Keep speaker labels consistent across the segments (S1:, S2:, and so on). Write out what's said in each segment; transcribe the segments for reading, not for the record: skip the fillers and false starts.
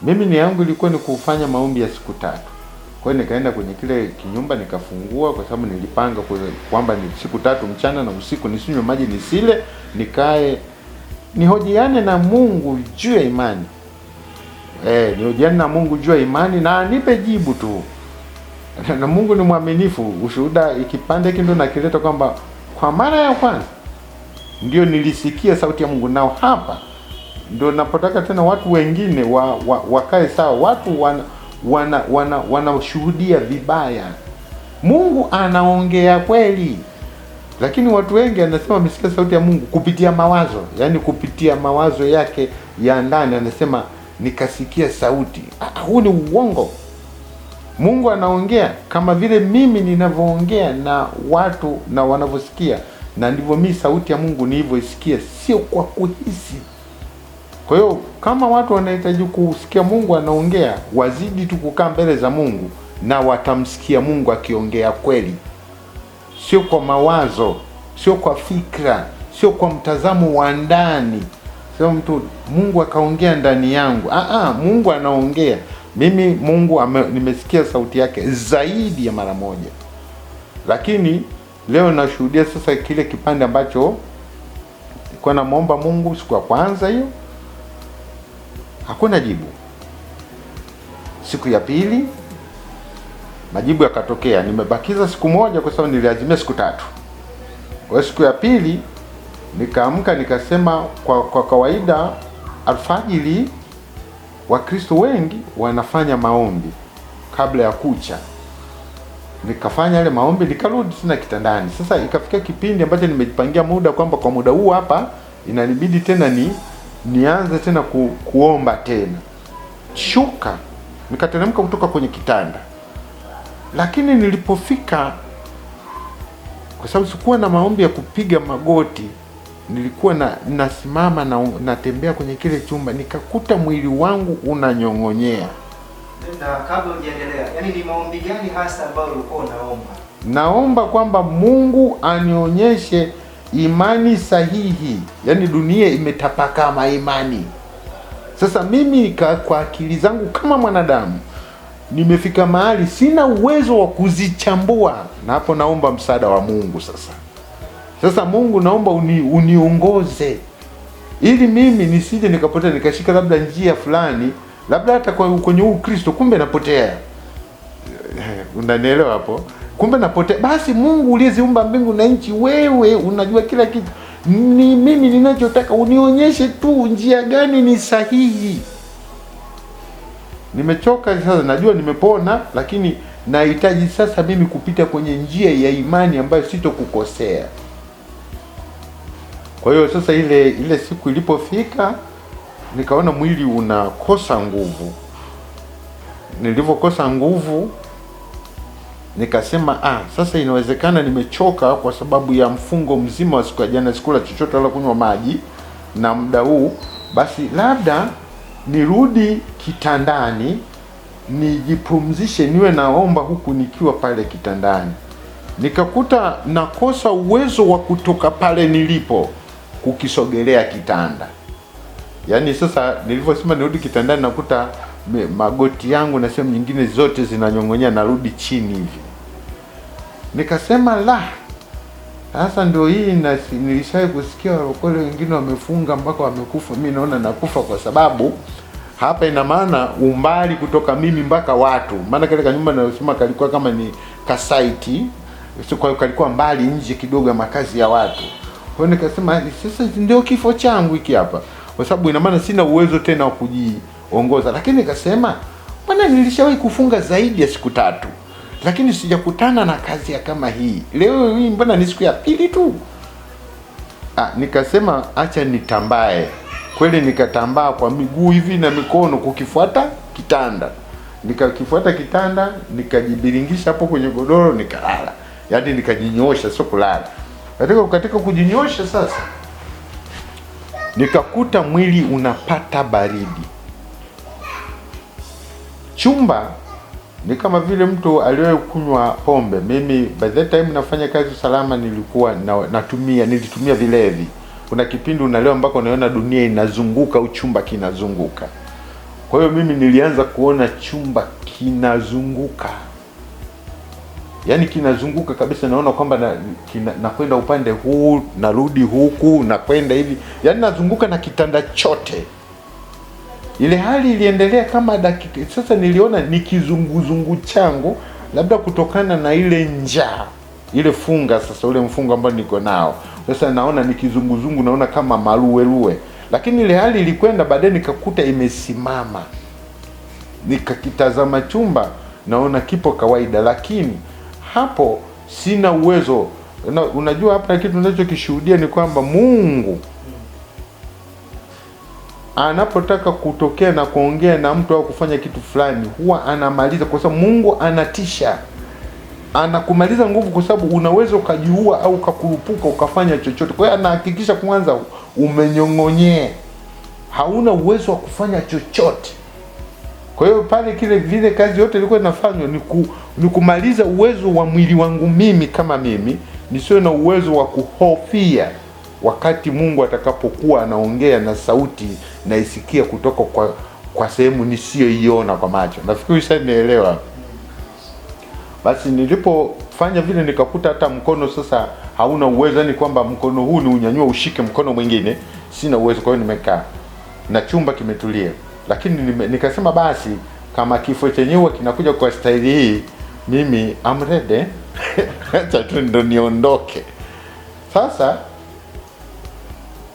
S1: Mimi ni yangu ilikuwa ni kufanya maombi ya siku 3. Kwa hiyo nikaenda kwenye kile kinyumba nikafungua, kwa sababu nilipanga kwamba ni siku 3 mchana na usiku nisinywe maji nisile, nikae nihojiane na Mungu juu ya imani. Nihojiane na Mungu juu ya imani na nipe jibu tu. Na Mungu ni mwaminifu. Ushuhuda ikipande hiki ndio nakileta kwamba kwa mara ya kwanza ndio nilisikia sauti ya Mungu. Nao hapa ndio napotaka tena watu wengine wakae sawa. Watu wanashuhudia vibaya. Mungu anaongea kweli, lakini watu wengi anasema wamesikia sauti ya Mungu kupitia mawazo, yaani kupitia mawazo yake ya ndani. Anasema nikasikia sauti. Huu ni uongo. Mungu anaongea kama vile mimi ninavyoongea na watu na wanavyosikia, na ndivyo mimi sauti ya Mungu nilivyoisikia, sio kwa kuhisi. Kwa hiyo kama watu wanahitaji kusikia Mungu anaongea, wazidi tu kukaa mbele za Mungu na watamsikia Mungu akiongea kweli, sio kwa mawazo, sio kwa fikra, sio kwa mtazamo wa ndani. Sio mtu Mungu akaongea ndani yangu. Mungu anaongea. Mimi Mungu nimesikia sauti yake zaidi ya mara moja. Lakini leo nashuhudia sasa kile kipande ambacho nilikuwa namuomba Mungu siku ya kwanza hiyo, hakuna jibu. Siku ya pili majibu yakatokea. Nimebakiza siku moja kwa sababu niliazimia siku 3. Kwa siku ya pili nikaamka nikasema, kwa kawaida alfajiri Wakristo wengi wanafanya maombi kabla ya kucha. Nikafanya yale maombi nikarudi tena kitandani. Sasa ikafika kipindi ambacho nimejipangia muda kwamba kwa muda huu hapa inanibidi tena nianze tena kuomba tena. Shuka nikateremka kutoka kwenye kitanda. Lakini nilipofika, kwa sababu sikuwa na maombi ya kupiga magoti, nilikuwa nasimama na natembea kwenye kile chumba, nikakuta mwili wangu unanyong'onyea.
S2: Na kabla hujaendelea, yani ni maombi gani hasa ambayo ulikuwa unaomba?
S1: Naomba kwamba Mungu anionyeshe imani sahihi. Yaani dunia imetapakaa maimani. Sasa mimi kwa akili zangu kama mwanadamu nimefika mahali sina uwezo wa kuzichambua, na hapo naomba msaada wa Mungu sasa Mungu naomba uniongoze ili mimi nisije nikapotea nikashika labda njia fulani, labda hata kwenye Ukristo kumbe napotea. Unanielewa hapo? Kumbe napotea. Basi Mungu uliyeziumba mbingu na nchi, wewe unajua kila kitu. Ni mimi ninachotaka unionyeshe tu njia gani ni sahihi. Nimechoka sasa, najua nimepona, lakini nahitaji sasa mimi kupita kwenye njia ya imani ambayo sitokukosea. Kwa hiyo sasa ile siku ilipofika, nikaona mwili unakosa nguvu. Nilivyokosa nguvu nikasema sasa inawezekana nimechoka kwa sababu ya mfungo mzima wa siku ya jana, sikula chochote wala kunywa maji, na muda huu basi labda nirudi kitandani nijipumzishe, niwe naomba huku nikiwa pale kitandani. Nikakuta nakosa uwezo wa kutoka pale nilipo kukisogelea kitanda. Yaani sasa nilivyosema nirudi kitandani, nakuta magoti yangu na sehemu nyingine zote zinanyong'onyea, narudi chini hivi. Nikasema sasa ndio hii, na nilishawahi kusikia walokole wengine wamefunga mpaka wamekufa. Mimi naona nakufa kwa sababu hapa ina maana umbali kutoka mimi mpaka watu. Maana kile kanyumba ninasema kalikuwa kama ni kasaiti, kwa hiyo kalikuwa mbali nje kidogo ya makazi ya watu. Kwa hiyo nikasema sasa ndio kifo changu hiki hapa, kwa sababu ina maana sina uwezo tena wa kujiongoza. Lakini nikasema bwana, nilishawahi kufunga zaidi ya siku 3, lakini sijakutana na kazi ya kama hii. Leo hii mbona ni siku ya pili tu? Nikasema acha nitambae. Kweli nikatambaa kwa miguu hivi na mikono kukifuata kitanda. Nikakifuata kitanda, nikajibiringisha hapo kwenye godoro, nikalala. Yaani nikajinyoosha, sio kulala. Katika kujinyosha sasa, nikakuta mwili unapata baridi. Chumba ni kama vile mtu aliyewahi kunywa pombe. Mimi by that time nafanya kazi usalama, nilikuwa nilitumia vilevi. Kuna kipindi unalewa mpaka unaona dunia inazunguka, uchumba kinazunguka. Kwa hiyo mimi nilianza kuona chumba kinazunguka, yaani kinazunguka kabisa. Naona kwamba nakwenda upande huu, narudi huku, nakwenda hivi, yaani nazunguka na kitanda chote. Ile hali iliendelea kama dakika. Sasa niliona ni kizunguzungu changu, labda kutokana na ile njaa, ile funga. Sasa ule mfungo ambao niko nao sasa, naona ni kizunguzungu, naona kama maluelue. Lakini ile hali ilikwenda, baadaye nikakuta imesimama. Nikakitazama chumba, naona kipo kawaida, lakini hapo sina uwezo. Unajua hapa kitu ninachokishuhudia ni kwamba Mungu anapotaka kutokea na kuongea na mtu au kufanya kitu fulani, huwa anamaliza, kwa sababu Mungu anatisha. Anakumaliza nguvu, kwa sababu unaweza ukajiua au ukakurupuka ukafanya chochote. Kwa hiyo anahakikisha kwanza umenyong'onyea, hauna uwezo wa kufanya chochote. Kwa hiyo pale vile kazi yote ilikuwa inafanywa ni kumaliza uwezo wa mwili wangu mimi kama mimi, nisiwe na uwezo wa kuhofia wakati Mungu atakapokuwa anaongea na sauti naisikia kutoka kwa sehemu nisiyoiona kwa macho. Nafikiri sasa nielewa. Basi nilipofanya vile, nikakuta hata mkono sasa hauna uwezo, yani kwamba mkono huu ni unyanyua ushike mkono mwingine, sina uwezo. Kwa hiyo nimekaa na chumba kimetulia. Lakini nikasema basi kama kifo chenyewe kinakuja kwa staili hii, mimi I'm ready. Acha tu ndo niondoke. Sasa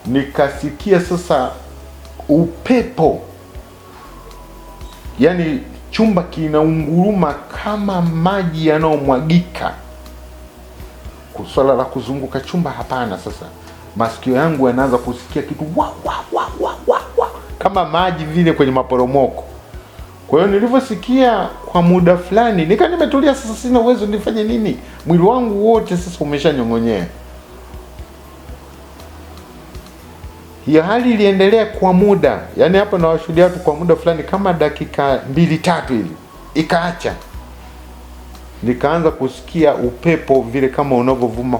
S1: nikasikia sasa upepo, yani chumba kinaunguruma kama maji yanayomwagika. Swala la kuzunguka chumba hapana. Sasa masikio yangu yanaanza kusikia kitu wa kama maji vile kwenye maporomoko. Kwa hiyo nilivyosikia kwa muda fulani, nimetulia. Sasa sina uwezo nifanye nini, mwili wangu wote sasa umeshanyong'onyea. Hiyo hali iliendelea kwa muda, yani hapa nawashuhudia watu kwa muda fulani kama dakika 2-3 hivi, ikaacha. Nikaanza kusikia upepo vile kama unavyovuma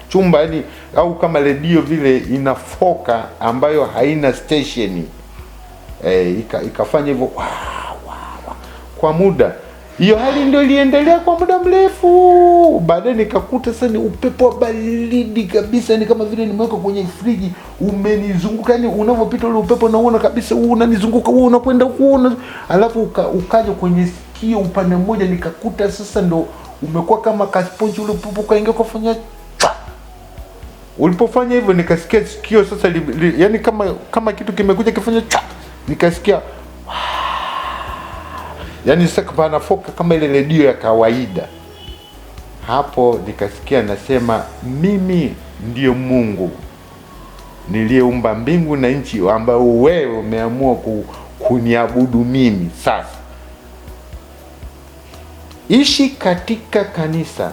S1: chumba, yani au kama redio vile inafoka ambayo haina station. Ikafanya hivyo kwa muda. Hiyo hali ndio iliendelea kwa muda mrefu. Baadaye nikakuta sasa ni upepo wa baridi kabisa, ni kama vile nimeweka kwenye friji, umenizunguka. Yani unavyopita ule upepo naona kabisa unanizunguka, unakwenda huko, alafu ukaja kwenye sikio upande mmoja, nikakuta sasa ndo umekuwa kama kasponji ule upepo kaingia kufanya. Ulipofanya hivyo nikasikia sikio sasa yani kama kitu kimekuja kifanya, nikasikia yani sasa panafoka kama ile redio ya kawaida. Hapo nikasikia nasema, mimi ndiyo Mungu niliyeumba mbingu na nchi, ambao wewe umeamua kuniabudu mimi. Sasa ishi katika kanisa,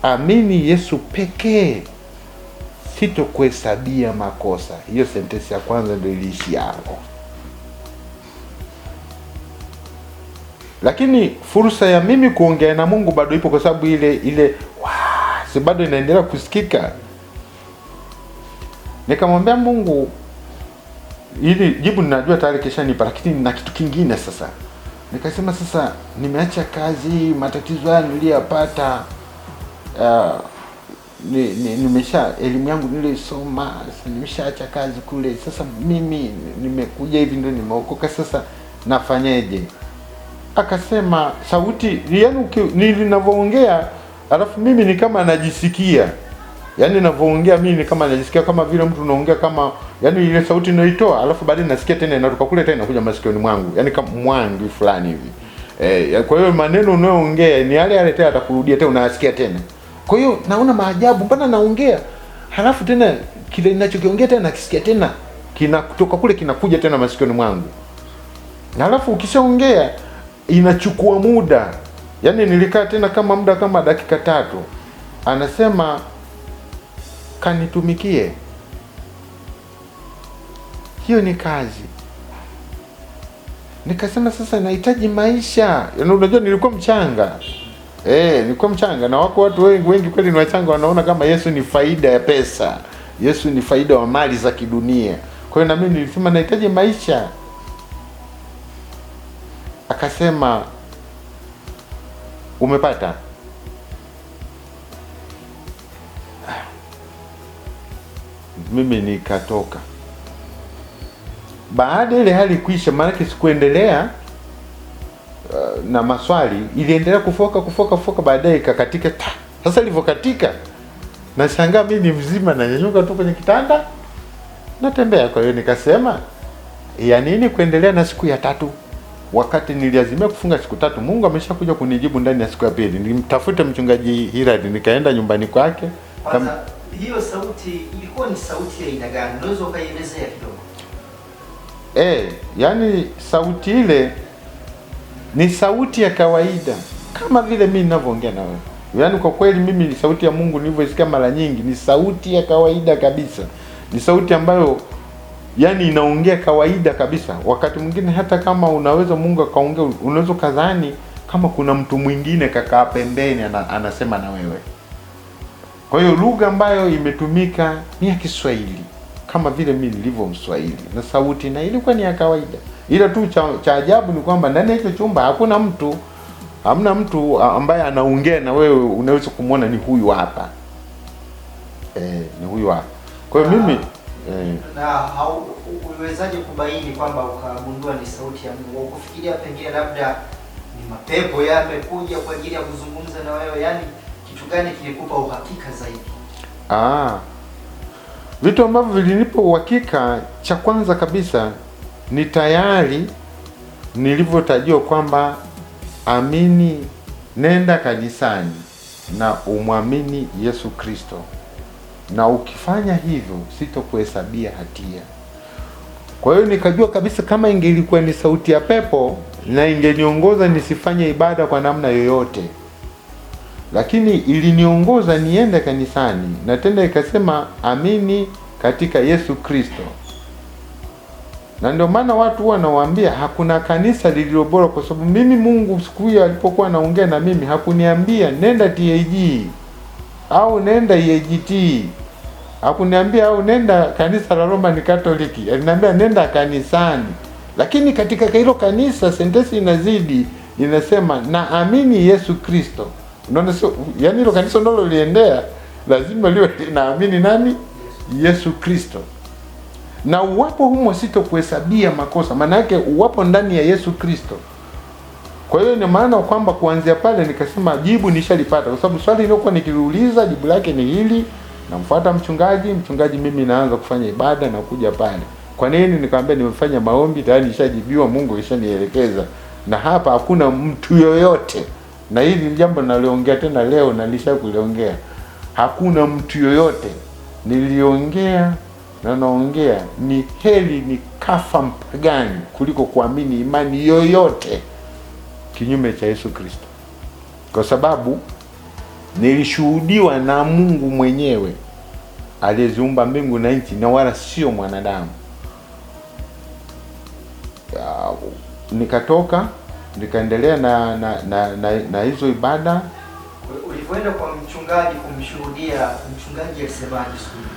S1: amini Yesu pekee, sitokuhesabia makosa. Hiyo sentensi ya kwanza ndio iliishi hapo. Lakini fursa ya mimi kuongea na Mungu bado ipo, kwa sababu ile si bado inaendelea kusikika. Nikamwambia Mungu, ili jibu ninajua tayari kesha nipa, lakini nina kitu kingine sasa. Nikasema sasa nimeacha kazi, matatizo haya niliyopata, nimesha elimu yangu nilisoma, nimeshaacha kazi kule. Sasa mimi nimekuja hivi ndio nimeokoka, sasa nafanyaje? Akasema sauti, yani ninavyoongea, alafu mimi ni kama najisikia. Yani ninavyoongea mimi ni kama najisikia, kama vile mtu unaongea kama, yani ile sauti inaitoa, alafu baadaye nasikia tena inatoka kule tena kuja masikioni mwangu, yani kama mwangi fulani hivi. Kwa hiyo maneno unayoongea ni yale yale tena atakurudia tena, unasikia tena. Kwa hiyo naona maajabu, mbona naongea halafu tena kile ninachokiongea tena nakisikia tena, kinatoka kule kinakuja tena masikioni mwangu. Na halafu ukishaongea inachukua muda. Yani nilikaa tena kama muda kama dakika 3. Anasema kanitumikie. Hiyo ni kazi. Nikasema sasa nahitaji maisha. Yaani unajua nilikuwa mchanga. Nilikuwa mchanga, na wako watu wengi kweli ni wachanga, wanaona kama Yesu ni faida ya pesa. Yesu ni faida wa mali za kidunia. Kwa hiyo na mimi nilisema nahitaji maisha. akasema umepata. Mimi nikatoka. Baada ile hali kuisha, maana sikuendelea na maswali, iliendelea kufoka, baadaye ikakatika. Sasa ilivyokatika, nashangaa mimi ni mzima, nanyanyuka tu kwenye kitanda natembea. Kwa hiyo nikasema ya nini kuendelea na siku ya 3 wakati niliazimia kufunga siku 3? Mungu ameshakuja kunijibu ndani ya siku ya pili. Nilimtafuta mchungaji Hirad, nikaenda nyumbani kwake.
S2: Hiyo sauti ilikuwa ni sauti ya aina gani? Unaweza ukaielezea kidogo?
S1: Yani sauti ile ni sauti ya kawaida kama vile mimi ninavyoongea na wewe. Yaani kwa kweli mimi ni sauti ya Mungu nilivyosikia mara nyingi, ni sauti ya kawaida kabisa. Ni sauti ambayo yani inaongea kawaida kabisa. Wakati mwingine hata kama unaweza Mungu akaongea, unaweza kadhani kama kuna mtu mwingine kakaa pembeni anasema na wewe. Kwa hiyo lugha ambayo imetumika ni ya Kiswahili kama vile mimi nilivyo Mswahili, na sauti na ilikuwa ni ya kawaida. Ila tu cha ajabu ni kwamba ndani ya hicho chumba hamna mtu ambaye anaongea na wewe unaweza kumwona ni huyu hapa. Ni huyu hapa. Kwa hiyo mimi
S2: na uliwezaje kubaini kwamba ukagundua ni sauti ya Mungu? Ukufikiria pengine labda ni mapepo yamekuja kwa ajili ya kuzungumza na wewe? Yaani kitu gani kilikupa uhakika zaidi?
S1: Vitu ambavyo vilinipa uhakika, cha kwanza kabisa ni tayari nilivyotajua kwamba amini, nenda kanisani na umwamini Yesu Kristo, na ukifanya hivyo sitokuhesabia hatia. Kwa hiyo nikajua kabisa kama ingelikuwa ni sauti ya pepo na ingeniongoza nisifanye ibada kwa namna yoyote, lakini iliniongoza niende kanisani, na tena ikasema amini katika Yesu Kristo. Na ndio maana watu wanawaambia hakuna kanisa lililo bora, kwa sababu mimi Mungu siku hiyo alipokuwa anaongea na mimi hakuniambia nenda TAG au nenda EAGT, hakuniambia au nenda kanisa la Roman Katoliki, aliniambia nenda kanisani. Lakini katika hilo kanisa sentensi inazidi, inasema na amini Yesu Kristo. Unaona, sio yani hilo kanisa ndio liendea lazima liwe naamini nani? Yesu Kristo. Na uwapo humo sitokuhesabia makosa, maana yake uwapo ndani ya Yesu Kristo. Kwa hiyo ni maana kwamba kuanzia pale nikasema jibu nishalipata, kwa sababu swali lilokuwa nikiuliza jibu lake ni hili. Namfuata mchungaji, mimi naanza kufanya ibada na kuja pale. Kwa nini? Nikamwambia nimefanya maombi tayari, nishajibiwa, Mungu alishanielekeza. Na hapa hakuna mtu yoyote, na hili jambo naliongea tena leo na nilishakuliongea. Hakuna mtu yoyote, niliongea na naongea, ni heri ni kafa mpagani kuliko kuamini imani yoyote kinyume cha Yesu Kristo, kwa sababu nilishuhudiwa na Mungu mwenyewe aliyeziumba mbingu na nchi, na wala sio mwanadamu. Nikatoka nikaendelea na hizo ibada.
S2: Ulipoenda kwa mchungaji kumshuhudia, mchungaji alisemaje siku hiyo?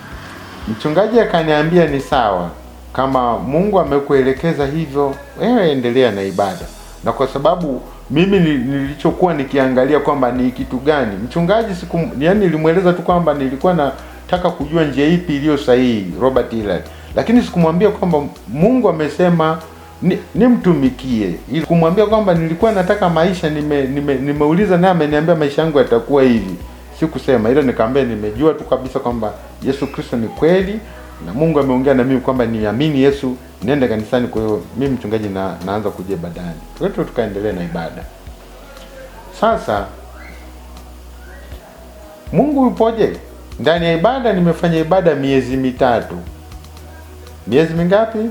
S1: Mchungaji akaniambia ni sawa, kama Mungu amekuelekeza hivyo, wewe endelea na ibada. Na kwa sababu mimi nilichokuwa nikiangalia kwamba ni kitu gani, mchungaji yani nilimueleza tu kwamba nilikuwa nataka kujua njia ipi iliyo sahihi, Robert Hilary, lakini sikumwambia kwamba Mungu amesema nimtumikie. Ili kumwambia kwamba nilikuwa nataka maisha, nimeuliza naye ameniambia maisha yangu yatakuwa hivi. Sikusema hilo, nikamwambia nimejua tu kabisa kwamba Yesu Kristo ni kweli na Mungu ameongea na mimi kwamba niamini Yesu, niende kanisani. Kwa hiyo mimi mchungaji naanza kuja ibadani. Tukaendelea na ibada. Sasa Mungu yupoje? Ndani ya ibada nimefanya ibada miezi 3. Miezi mingapi? 3.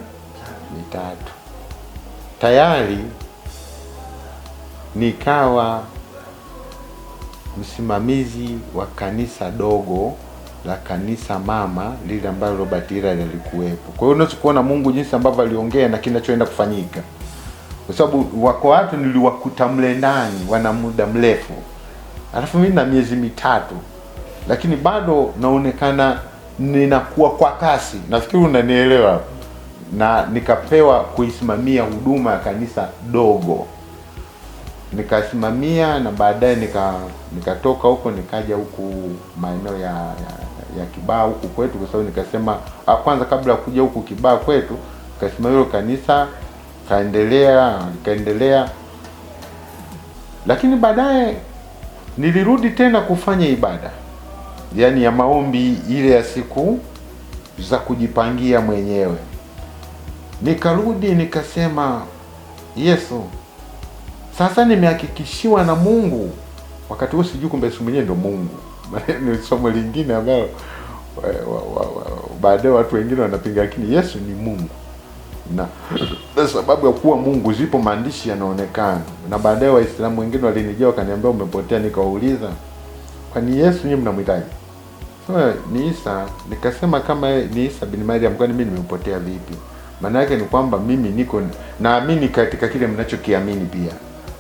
S1: Tayari nikawa msimamizi wa kanisa dogo la kanisa mama lile ambalo Robert Hilary alikuwepo. Kwa hiyo unaweza kuona Mungu jinsi ambavyo aliongea na kinachoenda kufanyika, kwa sababu wako watu niliwakuta mle ndani wana muda mrefu, alafu mimi na miezi 3, lakini bado naonekana ninakuwa kwa kasi. Nafikiri unanielewa. Na nikapewa kuisimamia huduma ya kanisa dogo nikasimamia, na baadaye nikatoka huko nikaja huku maeneo ya Kibaha huku kwetu, kwa sababu nikasema kwanza kabla ya kuja huku Kibaha kwetu nikasimamia hilo kanisa, kaendelea. Lakini baadaye nilirudi tena kufanya ibada, yaani ya maombi ile ya siku za kujipangia mwenyewe. Nikarudi nikasema, Yesu, sasa nimehakikishiwa na Mungu. Wakati huo sijui kumbe Yesu mwenyewe ndo Mungu. Ni somo lingine ambalo baadaye watu wengine wanapinga, lakini Yesu ni Mungu. Na sababu ya kuwa Mungu zipo maandishi yanaonekana. Na baadaye Waislamu wengine walinijia wakaniambia umepotea, nikawauliza, kwani Yesu nyinyi mnamhitaji? So ni Isa. Nikasema kama ni Isa bin Maryam, kwani mimi nimepotea vipi? Maana yake ni kwamba mimi niko naamini katika kile mnachokiamini pia.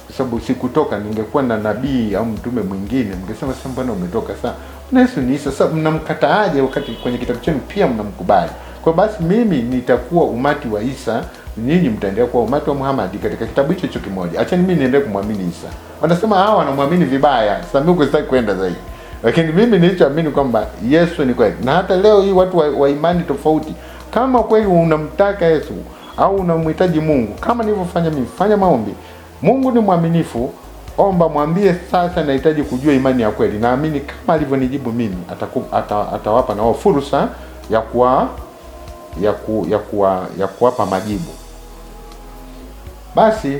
S1: Kwa sababu sikutoka, ningekuwa na nabii au mtume mwingine mngesema sasa mbona umetoka sasa? Na Yesu ni Isa. Sasa mnamkataaje wakati kwenye kitabu chenu pia mnamkubali? Kwa basi mimi nitakuwa umati wa Isa, nyinyi mtaendelea kuwa umati wa Muhammad katika kitabu hicho kimoja. Acha mimi niendelee kumwamini Isa. Wanasema hawa wanamwamini vibaya. Sasa mimi sitaki kwenda zaidi. Lakini mimi nilichoamini kwamba Yesu ni kweli. Na hata leo hii watu wa imani tofauti, kama kweli unamtaka Yesu au unamhitaji Mungu, kama nilivyofanya mimi, fanya maombi. Mungu ni mwaminifu, omba, mwambie sasa nahitaji kujua imani ya kweli. Naamini kama alivyonijibu mimi, atawapa na wao fursa ya kuwapa majibu. Basi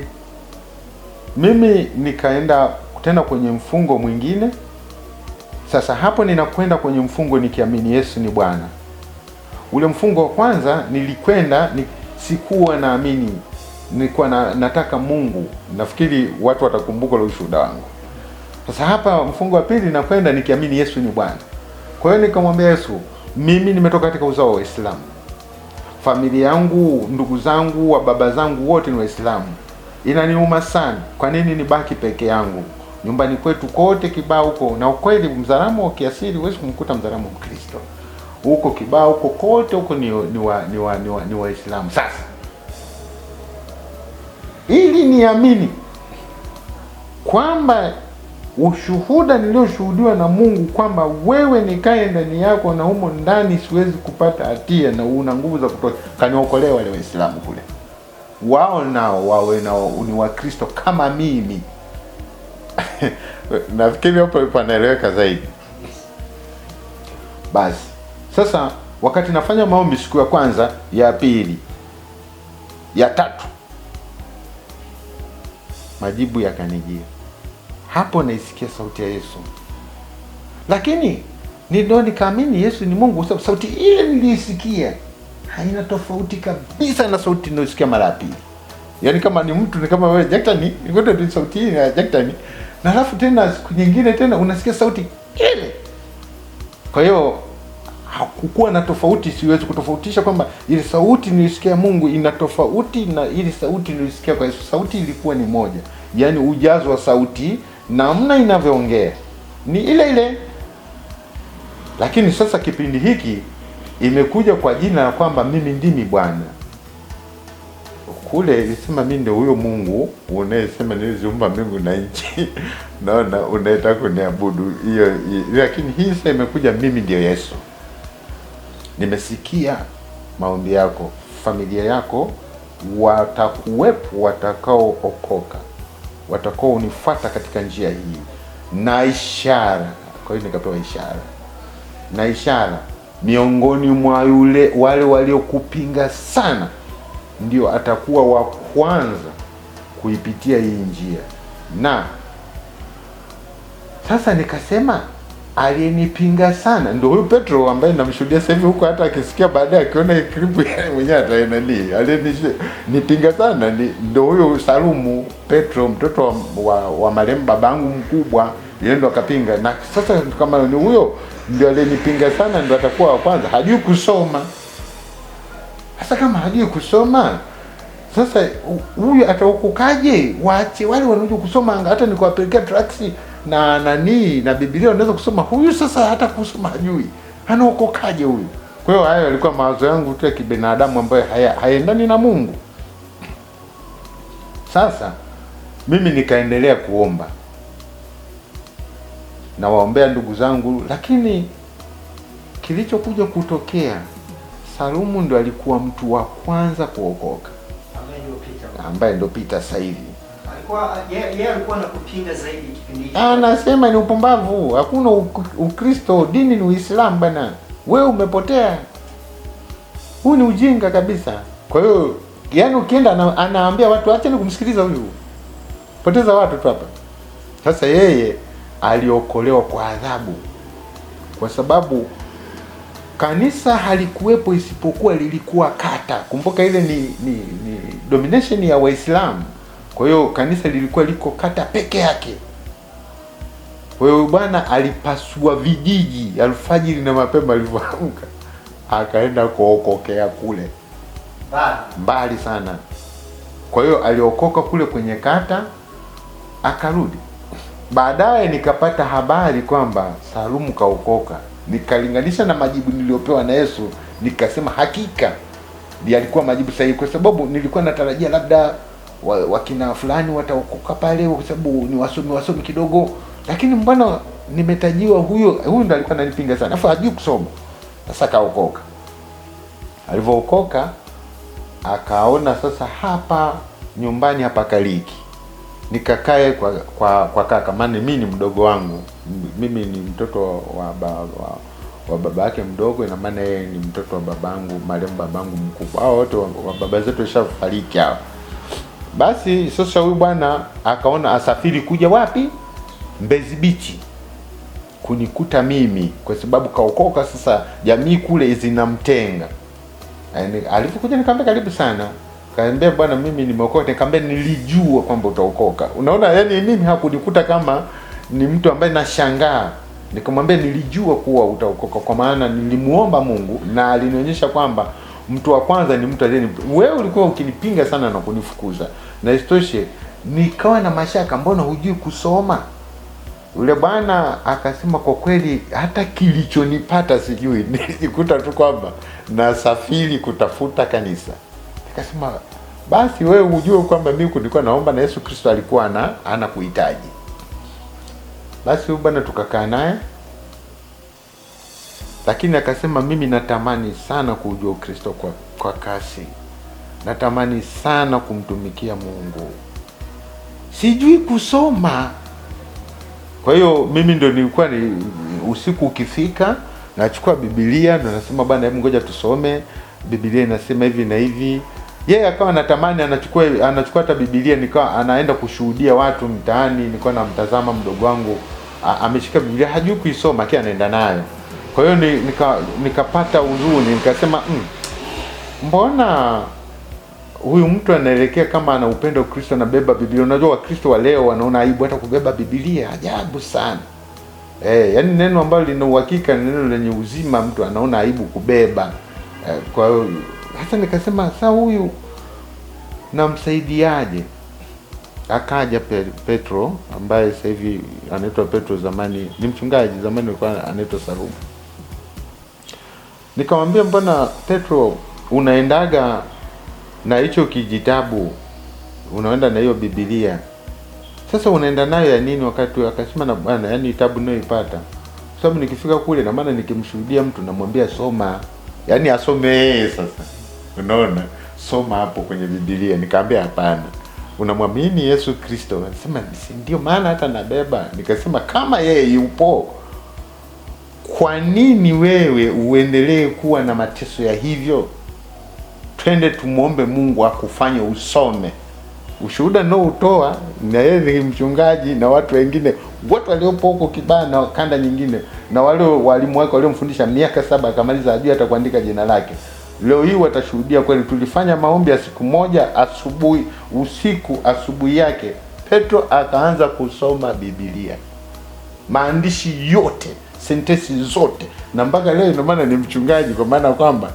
S1: mimi nikaenda tena kwenye mfungo mwingine. Sasa hapo ninakwenda kwenye mfungo nikiamini Yesu ni Bwana. Ule mfungo wa kwanza nilikwenda sikuwa naamini, nilikuwa nataka Mungu. Nafikiri watu watakumbuka ile ushuhuda wangu. Sasa hapa mfungo wa pili nakwenda nikiamini Yesu ni Bwana. Kwa hiyo nikamwambia Yesu, mimi nimetoka katika uzao wa Uislamu. Familia yangu, ndugu zangu, wa baba zangu wote ni Waislamu. Inaniuma sana. Kwa nini nibaki peke yangu? Nyumbani kwetu kote Kibaha huko, na ukweli Mzaramo wa kiasili huwezi kumkuta Mzaramo Mkristo. Huko Kibaha huko kote huko ni Waislamu. Sasa ili niamini kwamba ushuhuda nilioshuhudiwa na Mungu kwamba wewe nikae ndani yako na humo ndani siwezi kupata hatia na una nguvu za kutosha, kaniokolea wale Waislamu kule. Wao nao wawe nao ni Wakristo kama mimi. Nafikiri hapo panaeleweka zaidi. Basi sasa wakati nafanya maombi siku ya kwanza, ya pili, ya tatu, majibu yakanijia. Hapo naisikia sauti ya Yesu. Lakini ndio nikaamini Yesu ni Mungu, sababu sauti ile nilisikia haina tofauti kabisa na sauti ninayosikia mara ya pili. Yaani kama ni mtu, ni kama wewe Jackson, ngoja tu sauti hii ya Jackson. Na alafu tena siku nyingine tena unasikia sauti ile. Kwa hiyo hakukuwa na tofauti, siwezi kutofautisha kwamba ile sauti nilisikia Mungu ina tofauti na ile sauti nilisikia kwa Yesu. Sauti ilikuwa ni moja. Yaani ujazo wa sauti, namna inavyoongea ni ile ile. Lakini sasa kipindi hiki imekuja kwa jina la kwamba mimi ndimi Bwana. Kule ilisema mimi ndio huyo Mungu unayesema niliziumba mbingu na nchi. Naona unataka kuniabudu hiyo. Lakini hii sasa imekuja mimi ndio Yesu. Nimesikia maombi yako, familia yako watakuwepo watakaookoka, watakao unifuata katika njia hii. Na ishara, kwa hiyo nikapewa ishara. Na ishara miongoni mwa wale waliokupinga sana, ndio atakuwa wa kwanza kuipitia hii njia. Na sasa nikasema aliyenipinga sana ndio huyu Petro ambaye namshuhudia sasa hivi huko, hata akisikia baadaye akiona hii clip yeye mwenyewe ataenda nini. Aliyenipinga sana ndio huyo Salumu Petro, mtoto wa marehemu babangu mkubwa, yeye ndo akapinga. Na sasa kama ni huyo ndio aliyenipinga sana, ndio atakuwa wa kwanza. Hajui kusoma. Sasa kama hajui kusoma, sasa huyu ataokokaje? Waache wale wanaojua kusoma, hata nikuwapelekea tracts na na Biblia unaweza kusoma. Huyu sasa hata kusoma hajui, anaokokaje huyu? Kwa hiyo hayo yalikuwa mawazo yangu tu ya kibinadamu ambayo hayaendani na Mungu. Sasa Mimi nikaendelea kuomba na waombea ndugu zangu, lakini kilichokuja kutokea, Salumu ndo alikuwa mtu wa kwanza kuokoka, ambaye ndo Peter sasa hivi.
S2: Yeye alikuwa anakupinga zaidi kipindi hicho.
S1: Anasema ni upumbavu, hakuna Ukristo, dini ni Uislamu bana. Wewe umepotea. Huu ni ujinga kabisa. Kwa hiyo yani ukienda anaambia watu acheni kumsikiliza huyu. Poteza watu tu hapa. Sasa yeye aliokolewa kwa adhabu. Kwa sababu kanisa halikuwepo isipokuwa lilikuwa kata. Kumbuka ile ni domination ya Waislamu. Kwa hiyo kanisa lilikuwa liko kata peke yake. Kwa hiyo bwana alipasua vijiji alfajiri na mapema alivyoamka, akaenda kuokokea kule mbali sana. Kwa hiyo aliokoka kule kwenye kata, akarudi. Baadaye nikapata habari kwamba Salumu kaokoka. Nikalinganisha na majibu niliopewa na Yesu, nikasema hakika ndiye alikuwa majibu sahihi, kwa sababu nilikuwa natarajia labda wakina fulani wataokoka pale kwa sababu ni wasomi kidogo, lakini mbona nimetajiwa huyu ndo alikuwa ananipinga sana, afu hajui kusoma. Sasa kaokoka. Alivyookoka akaona sasa hapa nyumbani hapa kaliki, nikakae kwa kaka, maana mimi ni mdogo wangu, mimi ni mtoto wa baba yake mdogo, na maana yeye ni mtoto wa babangu, marehemu babangu mkubwa. Hao wote wa baba zetu washafariki hao. Basi sasa huyu bwana akaona asafiri kuja wapi? Mbezi Beach kunikuta mimi, kwa sababu kaokoka. Sasa jamii kule zinamtenga. Alipokuja nikamwambia karibu sana. Kaambia bwana mimi nimeokoka. Nikamwambia nilijua kwamba utaokoka. Unaona, yani mimi hakunikuta kama ni mtu ambaye nashangaa. Nikamwambia nilijua kuwa utaokoka, kwa maana nilimuomba Mungu na alinionyesha kwamba mtu wa kwanza ni mtu aliyeni. Wewe ulikuwa ukinipinga sana na kunifukuza. Na istoshe nikawa na mashaka, mbona hujui kusoma? Yule bwana akasema kwa kweli hata kilichonipata sijui, nilikuta tu kwamba nasafiri kutafuta kanisa. Nikasema basi wewe ujue kwamba mimi nilikuwa naomba na Yesu Kristo alikuwa anakuhitaji. Basi huyu bwana tukakaa naye, lakini akasema mimi natamani sana kujua Kristo kwa kasi. Natamani sana kumtumikia Mungu. Sijui kusoma. Kwa hiyo mimi ndo nilikuwa usiku ukifika nachukua Biblia na nasema bwana hebu ngoja tusome. Biblia inasema hivi na hivi. Yeye akawa anatamani anachukua hata Biblia, nikawa anaenda kushuhudia watu mtaani. Nilikuwa namtazama mdogo wangu ameshika Biblia hajui kuisoma, lakini anaenda nayo. Kwa hiyo nikapata huzuni, nikasema mbona huyu mtu anaelekea kama ana upendo wa Kristo, anabeba Biblia. Unajua Wakristo wa leo wanaona aibu hata kubeba Biblia. Ajabu sana. Yani neno ambalo lina uhakika, neno lenye uzima, mtu anaona aibu kubeba. Kwa hiyo hata nikasema sasa huyu namsaidiaje? Akaja Petro ambaye sasa hivi anaitwa Petro, zamani ni mchungaji, zamani alikuwa anaitwa Salumu. Nikamwambia mbona Petro unaendaga na hicho kijitabu, unaenda na hiyo Biblia, sasa unaenda nayo ya nini? Wakati akasema na bwana, yani kitabu ninayoipata, sababu nikifika kule na maana nikimshuhudia mtu namwambia soma, yani asome yeye. Sasa unaona, soma hapo kwenye Biblia. Nikamwambia hapana, unamwamini Yesu Kristo? Anasema ndio maana hata nabeba. Nikasema kama yeye yupo, kwa nini wewe uendelee kuwa na mateso ya hivyo? Twende tumuombe Mungu akufanye usome. Ushuhuda ndio utoa, na yeye ni mchungaji na watu wengine wote waliopo huko Kibaha na kanda nyingine, na wale walimu wake waliomfundisha miaka 7 akamaliza, ajui hata kuandika jina lake. Leo hii watashuhudia kweli. Tulifanya maombi ya siku moja, asubuhi usiku, asubuhi yake Petro akaanza kusoma Biblia, maandishi yote, sentensi zote, na mpaka leo ndio maana ni mchungaji, kwa maana kwamba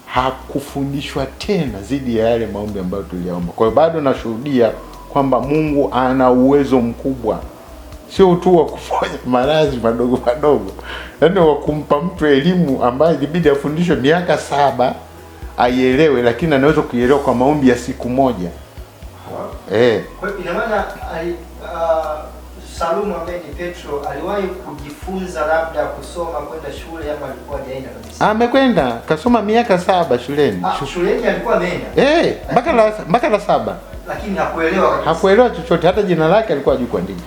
S1: hakufundishwa tena zidi ya yale maombi ambayo tuliyaomba. Kwa hiyo bado nashuhudia kwamba Mungu ana uwezo mkubwa, sio tu wa kufanya maradhi madogo madogo, yaani wa kumpa mtu elimu ambayo ilibidi afundishwe miaka 7 aielewe, lakini anaweza kuielewa kwa maombi ya siku moja.
S2: Kwa hiyo ina maana Salumu ambaye ni Petro aliwahi kujifunza labda kusoma kwenda shule ama alikuwa hajaenda kabisa?
S1: Amekwenda, kasoma miaka 7 shuleni.
S2: Shuleni alikuwa ameenda?
S1: Mpaka la 7.
S2: Lakini hakuelewa kabisa.
S1: Hakuelewa chochote, hata jina lake alikuwa hajui kuandika.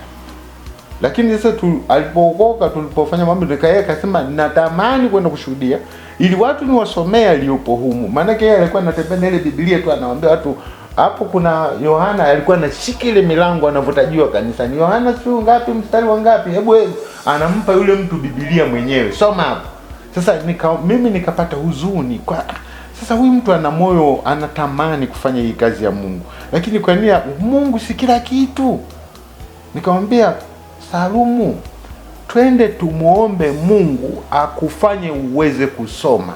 S1: Lakini sasa alipookoka, tulipofanya mambo nikaye akasema natamani kwenda kushuhudia ili watu ni wasomea aliyopo humu. Maana yake yeye alikuwa anatembea na ile Biblia tu anawaambia watu hapo kuna Yohana alikuwa anashika ile milango anavyotajiwa kanisani. Yohana sio ngapi mstari wa ngapi? Hebu anampa yule mtu Biblia mwenyewe. Soma hapo. Sasa mimi nikapata huzuni kwa sasa huyu mtu ana moyo anatamani kufanya hii kazi ya Mungu. Lakini kwa nia Mungu si kila kitu. Nikamwambia Salumu, twende tumuombe Mungu akufanye uweze kusoma.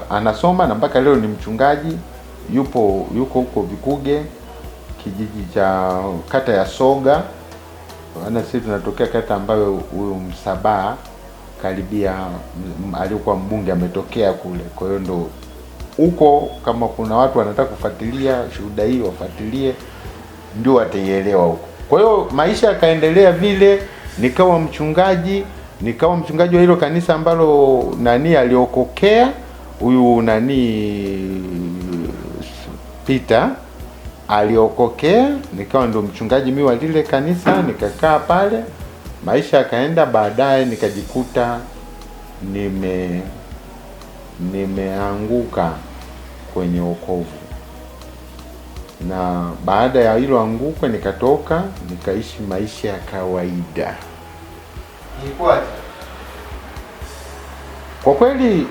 S1: Anasoma na mpaka leo ni mchungaji, yuko huko Vikuge, kijiji cha kata ya Soga. Sisi tunatokea kata ambayo huyo Msabaha karibia alikuwa mbunge ametokea kule. Kwa hiyo ndo huko, kama kuna watu wanataka kufuatilia shuhuda hii wafuatilie, ndio wataielewa huko. Kwa hiyo maisha yakaendelea vile, nikawa mchungaji wa hilo kanisa ambalo aliokokea huyu Peter aliokokea, nikawa ndo mchungaji mimi wa lile kanisa, nikakaa pale, maisha yakaenda. Baadaye nikajikuta nimeanguka kwenye wokovu, na baada ya hilo anguko nikatoka nikaishi maisha ya kawaida. Kwa kweli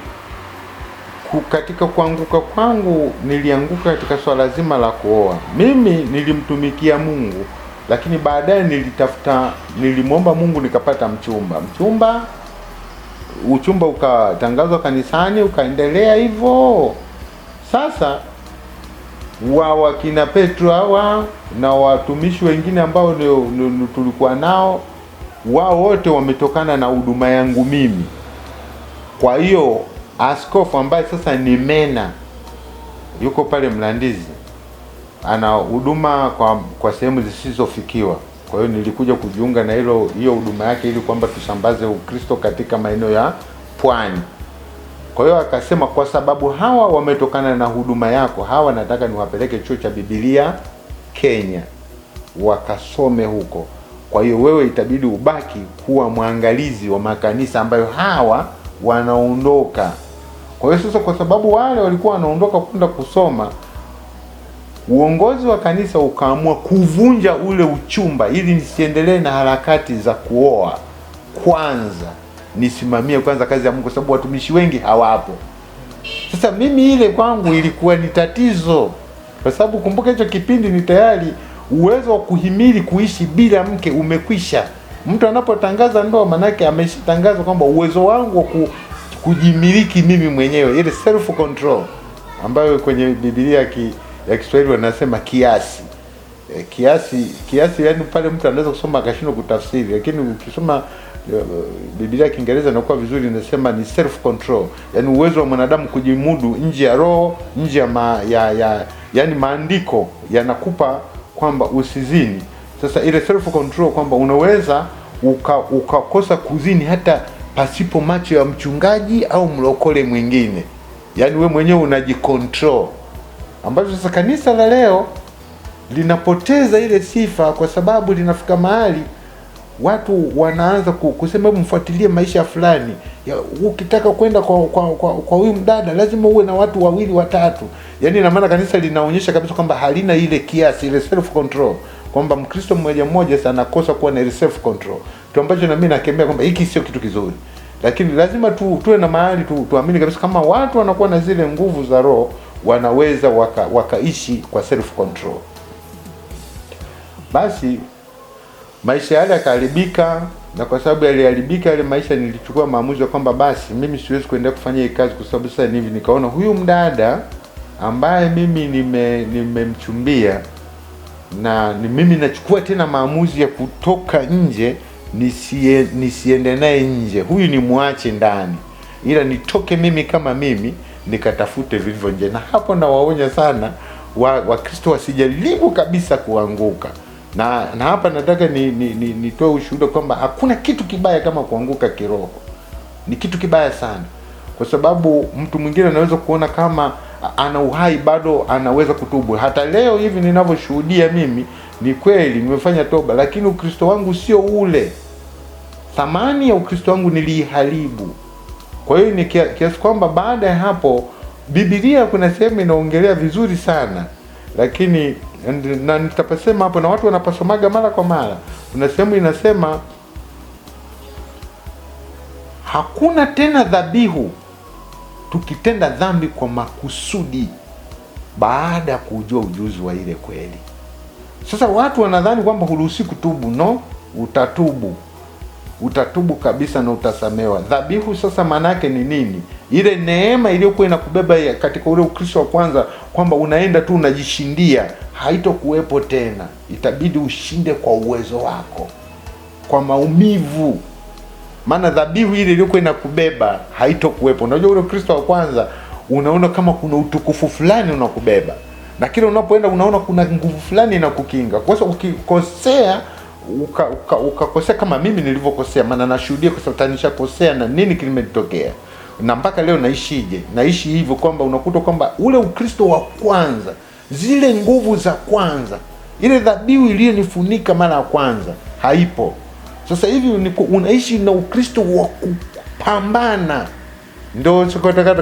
S1: katika kuanguka kwangu nilianguka katika swala zima la kuoa. Mimi nilimtumikia Mungu, lakini baadaye nilimwomba Mungu nikapata uchumba ukatangazwa kanisani, ukaendelea hivyo. Sasa wakina Petro hawa na watumishi wengine ambao tulikuwa nao, wao wote wametokana na huduma yangu mimi. Kwa hiyo askofu ambaye sasa ni Mena yuko pale Mlandizi, ana huduma kwa sehemu zisizofikiwa. Kwa hiyo nilikuja kujiunga na hiyo huduma yake ili kwamba tusambaze Ukristo katika maeneo ya Pwani. Kwa hiyo akasema kwa sababu hawa wametokana na huduma yako, hawa nataka niwapeleke chuo cha Biblia Kenya wakasome huko. Kwa hiyo wewe itabidi ubaki kuwa mwangalizi wa makanisa ambayo hawa wanaondoka. Kwa hiyo sasa, kwa sababu wale walikuwa wanaondoka kwenda kusoma, uongozi wa kanisa ukaamua kuvunja ule uchumba ili nisiendelee na harakati za kuoa. Kwanza nisimamie kwanza kazi ya Mungu, sababu watumishi wengi hawapo. Sasa mimi ile kwangu ilikuwa ni tatizo, kwa sababu kumbuka hicho kipindi ni tayari uwezo wa kuhimili kuishi bila mke umekwisha. Mtu anapotangaza ndoa manake ameshatangaza kwamba uwezo wangu wa kujimiliki mimi mwenyewe, ile self control ambayo kwenye Biblia ya Kiswahili wanasema kiasi. Kiasi yani pale mtu anaweza kusoma akashindwa kutafsiri, lakini ukisoma Biblia ya Kiingereza inakuwa vizuri, inasema ni self control, yani uwezo wa mwanadamu kujimudu nje ya roho, nje ya yani maandiko yanakupa kwamba usizini. Sasa ile self control kwamba unaweza ukakosa kuzini hata pasipo macho ya mchungaji au mlokole mwingine, yani we mwenyewe unajicontrol, ambacho sasa kanisa la leo linapoteza ile sifa, kwa sababu linafika mahali watu wanaanza kusema mfuatilie maisha fulani. Ukitaka kwenda kwa huyu mdada lazima uwe na watu 2 3. Yaani ina maana kanisa linaonyesha kabisa kwamba halina ile kiasi, ile self control, kwamba Mkristo mmoja sana kosa kuwa na ile self control. Kitu ambacho na mimi nakemea kwamba hiki sio kitu kizuri. Lakini lazima tuwe na mahali tuamini kabisa kama watu wanakuwa na zile nguvu za roho, wanaweza wakaishi kwa self control. Basi maisha yale yakaharibika, na kwa sababu yaliharibika yale maisha, nilichukua maamuzi ya kwamba basi mimi siwezi kuendelea kufanya hii kazi, kwa sababu sasa hivi nikaona huyu mdada ambaye mimi nimemchumbia na mimi nachukua tena maamuzi ya kutoka nje, nisiende naye nje, huyu ni muache ndani, ila nitoke mimi kama mimi nikatafute vilivyo nje. Na hapo nawaonya sana Wakristo wasijaribu kabisa kuanguka. Na hapa nataka nitoe ushuhuda kwamba hakuna kitu kibaya kama kuanguka kiroho. Ni kitu kibaya sana, kwa sababu mtu mwingine anaweza kuona kama ana uhai bado anaweza kutubu. Hata leo hivi ninavyoshuhudia mimi, ni kweli nimefanya toba, lakini Ukristo wangu sio ule. Thamani ya Ukristo wangu niliharibu. Kwa hiyo ni kiasi kwamba baada ya hapo Biblia kuna sehemu inaongelea vizuri sana, lakini na nitapasema hapo na watu wanapasomaga mara kwa mara. Kuna sehemu inasema hakuna tena dhabihu tukitenda dhambi kwa makusudi baada ya kujua ujuzi wa ile kweli. Sasa watu wanadhani kwamba huruhusi kutubu. No, utatubu kabisa na utasamewa. Dhabihu sasa maana yake ni nini? Ile neema iliyokuwa inakubeba katika ule Ukristo wa kwanza, kwamba unaenda tu unajishindia, haitokuwepo tena. Itabidi ushinde kwa uwezo wako, kwa maumivu. Maana dhabihu ile iliyokuwa inakubeba haitokuwepo. Unajua ule Ukristo wa kwanza unaona kama kuna utukufu fulani unakubeba, na kile unapoenda unaona kuna nguvu fulani inakukinga. Kwa sababu ukikosea ukakosea kama mimi nilivyokosea, maana nashuhudia kwa sababu nishakosea na nini kimetokea, na mpaka leo naishi hivyo, kwamba unakuta kwamba ule Ukristo wa kwanza, zile nguvu za kwanza, ile dhabihu iliyonifunika mara ya kwanza haipo. Sasa hivi unaishi na Ukristo wa kupambana. Ndio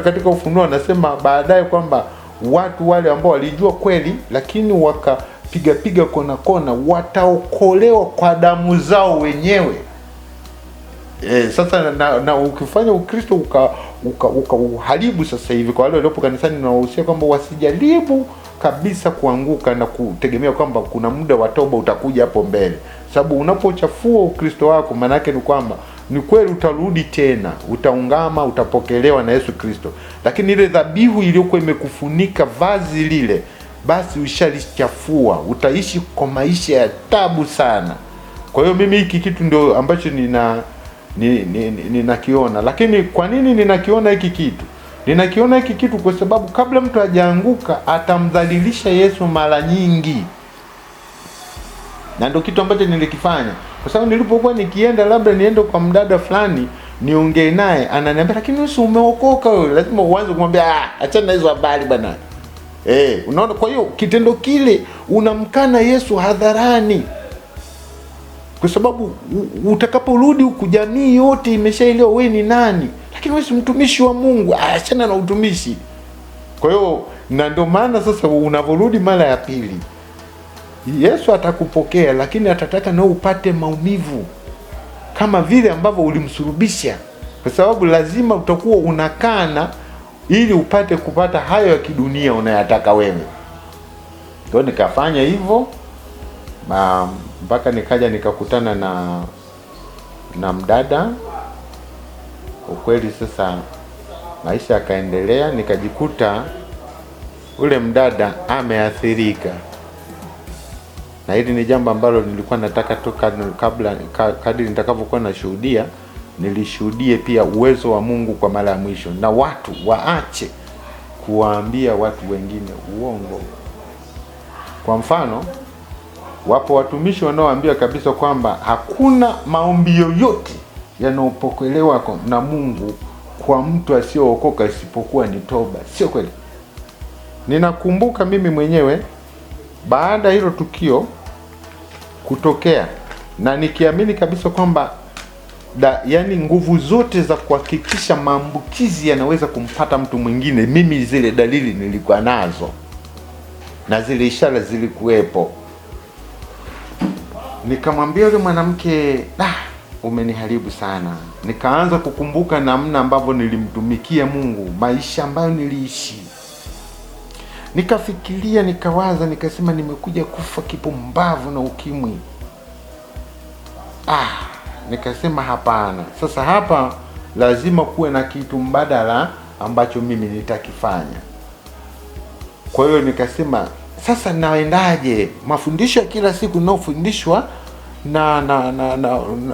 S1: katika Ufunuo anasema baadaye kwamba watu wale ambao walijua kweli lakini wakapiga kona wataokolewa kwa damu zao wenyewe. Sasa na ukifanya Ukristo uharibu sasa hivi, kwa wale waliopo kanisani na wahusia kwamba wasijaribu kabisa kuanguka na kutegemea kwamba kuna muda wa toba utakuja hapo mbele. Sababu unapochafua Ukristo wako, maana yake ni kwamba ni kweli utarudi tena, utaungama, utapokelewa na Yesu Kristo, lakini ile dhabihu iliyokuwa imekufunika vazi lile, basi ushalichafua, utaishi kwa maisha ya tabu sana. Kwa hiyo mimi hiki kitu ndio ambacho ninakiona. Lakini kwa nini ninakiona hiki kitu? Ninakiona hiki kitu kwa sababu kabla mtu hajaanguka atamdhalilisha Yesu mara nyingi. Na ndio kitu ambacho nilikifanya. Kwa sababu nilipokuwa nikienda, labda niende kwa mdada fulani niongee naye, ananiambia lakini wewe umeokoka wewe, lazima uanze kumwambia achana na hizo habari bana. Unaona, kwa hiyo kitendo kile unamkana Yesu hadharani. Kwa sababu utakaporudi huku jamii yote imeshaelewa wewe ni nani. Lakini wewe si mtumishi wa Mungu, achana na utumishi. Kwa hiyo na ndio maana sasa unavorudi mara ya pili, Yesu atakupokea, lakini atataka na upate maumivu kama vile ambavyo ulimsulubisha, kwa sababu lazima utakuwa unakana ili upate kupata hayo ya kidunia unayataka wewe. Kwa hiyo nikafanya hivyo mpaka nikaja nikakutana na mdada. Kwa kweli sasa maisha yakaendelea, nikajikuta ule mdada ameathirika. Na hili ni jambo ambalo nilikuwa nataka tu kabla kadri nitakavyokuwa nashuhudia, nilishuhudie pia uwezo wa Mungu kwa mara ya mwisho, na watu waache kuwaambia watu wengine uongo. Kwa mfano, wapo watumishi wanaoambia kabisa kwamba hakuna maombi yoyote yanayopokelewa na Mungu kwa mtu asiyookoka isipokuwa ni toba. Sio kweli. Ninakumbuka mimi mwenyewe baada hilo tukio kutokea, na nikiamini kabisa kwamba yani nguvu zote za kuhakikisha maambukizi yanaweza kumpata mtu mwingine, mimi zile dalili nilikuwa nazo na zile ishara zilikuwepo. Nikamwambia yule mwanamke, umeniharibu sana. Nikaanza kukumbuka namna ambavyo nilimtumikia Mungu, maisha ambayo niliishi. Nikafikiria, nikawaza, nikasema nimekuja kufa kipumbavu na ukimwi. Nikasema hapana. Sasa hapa lazima kuwe na kitu mbadala ambacho mimi nitakifanya. Kwa hiyo nikasema sasa naendaje? Mafundisho ya kila siku ninaofundishwa na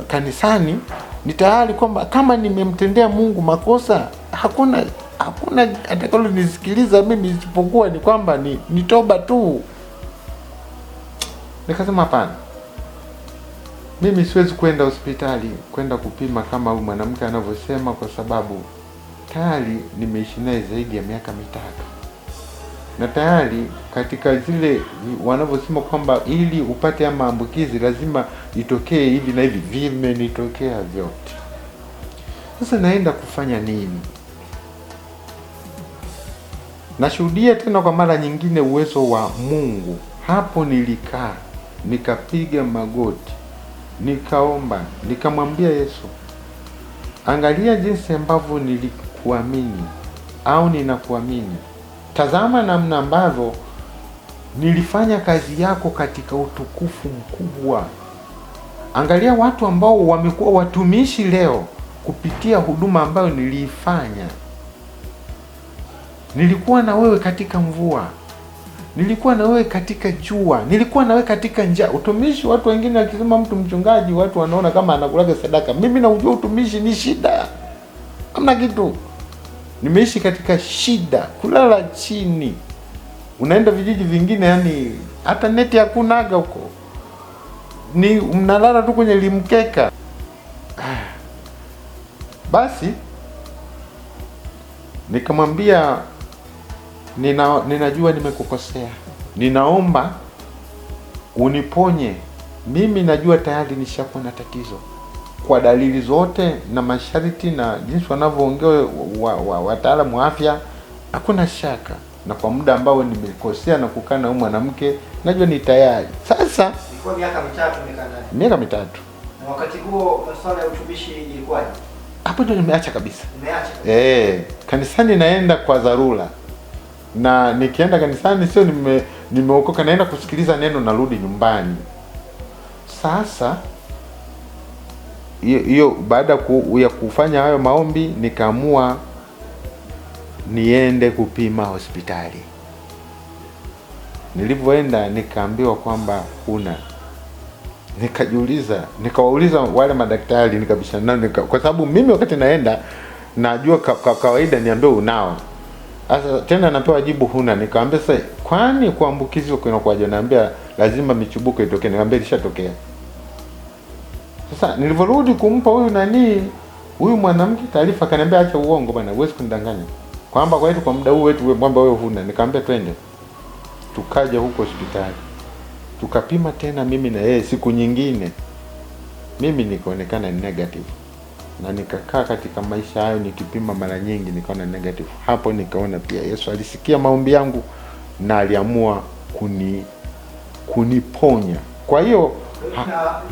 S1: kanisani ni tayari kwamba kama nimemtendea Mungu makosa, hakuna hakuna atakalo nisikiliza mimi isipokuwa ni kwamba ni toba tu. Nikasema hapana, mimi siwezi kwenda hospitali kwenda kupima kama huyu mwanamke anavyosema, kwa sababu tayari nimeishi naye zaidi ya miaka 3, na tayari katika zile wanavyosema kwamba ili upate ya maambukizi lazima itokee hivi na hivi, vimenitokea vyote. Sasa naenda kufanya nini? Nashuhudia tena kwa mara nyingine uwezo wa Mungu. Hapo nilikaa, nikapiga magoti, nikaomba, nikamwambia Yesu, angalia jinsi ambavyo nilikuamini au ninakuamini. Tazama namna ambavyo nilifanya kazi yako katika utukufu mkubwa. Angalia watu ambao wamekuwa watumishi leo kupitia huduma ambayo niliifanya. Nilikuwa na wewe katika mvua, nilikuwa na wewe katika jua, nilikuwa na wewe katika njaa. Utumishi, watu wengine wakisema mtu mchungaji, watu wanaona kama anakulaga sadaka. Mimi naujua utumishi ni shida, hamna kitu. Nimeishi katika shida, kulala chini. Unaenda vijiji vingine, yani hata neti hakunaga huko, ni mnalala tu kwenye limkeka. Basi nikamwambia, ninajua nimekukosea, ninaomba uniponye. Mimi najua tayari nishakuwa na tatizo kwa dalili zote na masharti na jinsi wanavyoongea wataalamu wa afya, hakuna shaka. Na kwa muda ambao nimekosea na kukaa na mwanamke, najua ni tayari. Sasa
S2: ilikuwa miaka 3 nimekaa naye.
S1: Miaka 3.
S2: Na wakati huo masuala ya utumishi ilikuwaje?
S1: Hapo ndio nimeacha kabisa.
S2: Nimeacha.
S1: Kanisani naenda kwa dharura. Na nikienda kanisani sio nimeokoka, naenda kusikiliza neno, narudi nyumbani. Sasa hiyo baada ya kufanya hayo maombi, nikaamua niende kupima hospitali. Nilipoenda nikaambiwa kwamba huna. Nikajiuliza, nikawauliza wale madaktari, nikabishana nao, kwa sababu mimi wakati naenda najua kawaida niambiwa unao. Sasa tena napewa jibu huna. Nikamwambia sasa, kwani kuambukizwa kunakuwaje? Naambia lazima michubuko itokee. Nikamwambia ilishatokea. Sasa nilivorudi kumpa huyu mwanamke taarifa, akaniambia acha uongo bwana, huwezi kunidanganya kwamba kwa hiyo kwa muda huu wetu kwamba wewe huna. Nikamwambia twende. Tukaja huko hospitali, tukapima tena mimi na yeye. Siku nyingine mimi nikaonekana ni negative, na nikakaa katika maisha hayo nikipima mara nyingi, nikaona negative. Hapo nikaona pia Yesu alisikia maombi yangu na aliamua kuniponya. Kwa hiyo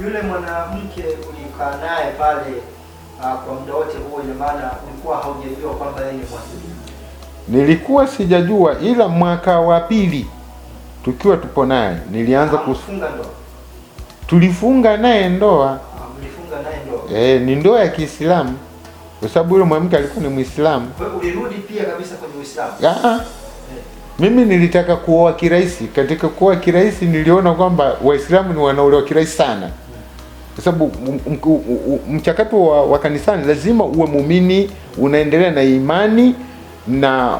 S2: yule mwanamke ulikaa naye pale kwa muda wote huo, ina maana ulikuwa haujajua kwamba yeye ni Mwislamu?
S1: Nilikuwa sijajua, ila mwaka wa 2 tukiwa tupo naye nilianza
S2: kufunga ndoa.
S1: Tulifunga naye ndoa.
S2: Mlifunga naye ndoa?
S1: Ni ndoa ya Kiislamu, kwa sababu yule mwanamke alikuwa ni Muislamu.
S2: Kwa hiyo ulirudi pia kabisa kwenye Uislamu?
S1: Mimi nilitaka kuoa kirahisi. Katika kuoa kirahisi niliona kwamba Waislamu ni wanaolewa kirahisi sana, kwa sababu mchakato wa kanisani lazima uwe muumini, unaendelea na imani, na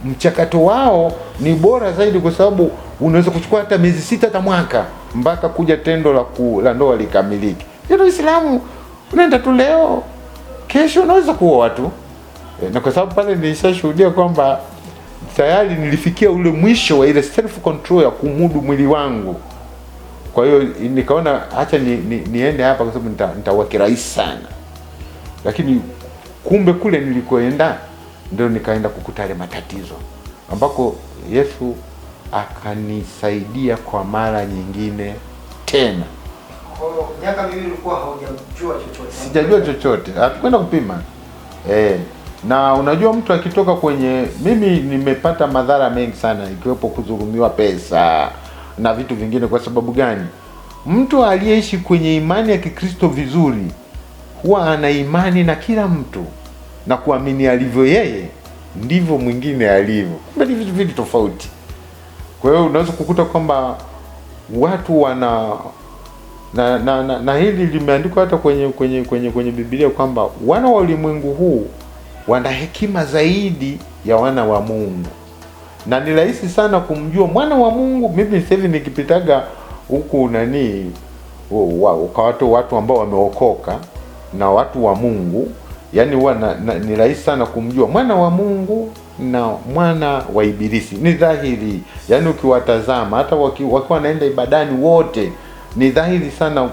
S1: mchakato wao ni bora zaidi, kwa sababu unaweza kuchukua hata miezi 6 hata mwaka mpaka kuja tendo la ndoa likamiliki. Ndio Uislamu, unaenda tu leo, kesho unaweza kuoa tu. Na kwa sababu pale nilishashuhudia kwamba tayari nilifikia ule mwisho wa ile self control ya kumudu mwili wangu. Kwa hiyo nikaona acha niende hapa, kwa sababu nitakuwa kirahisi sana. Lakini kumbe kule nilikoenda ndio nikaenda kukutana matatizo, ambako Yesu akanisaidia kwa mara nyingine tena.
S2: Kwa hiyo miaka 2 ulikuwa haujajua chochote?
S1: Sijajua chochote, hatukwenda kupima. Na unajua mtu akitoka kwenye, mimi nimepata madhara mengi sana, ikiwepo kudhulumiwa pesa na vitu vingine. Kwa sababu gani? Mtu aliyeishi kwenye imani ya Kikristo vizuri huwa ana imani na kila mtu, na kuamini alivyo yeye ndivyo mwingine alivyo. Kumbe ni vitu tofauti. Kwa hiyo unaweza kukuta kwamba watu wana na hili limeandikwa hata kwenye Biblia kwamba wana wa ulimwengu huu wana hekima zaidi ya wana wa Mungu, na ni rahisi sana kumjua mwana wa Mungu. Mimi sasa hivi nikipitaga huku kwa watu ambao wameokoka na watu wa Mungu, yani huwa ni rahisi sana kumjua mwana wa Mungu na mwana wa Ibilisi. Ni dhahiri, yani ukiwatazama hata wakiwa wanaenda ibadani wote, ni dhahiri sana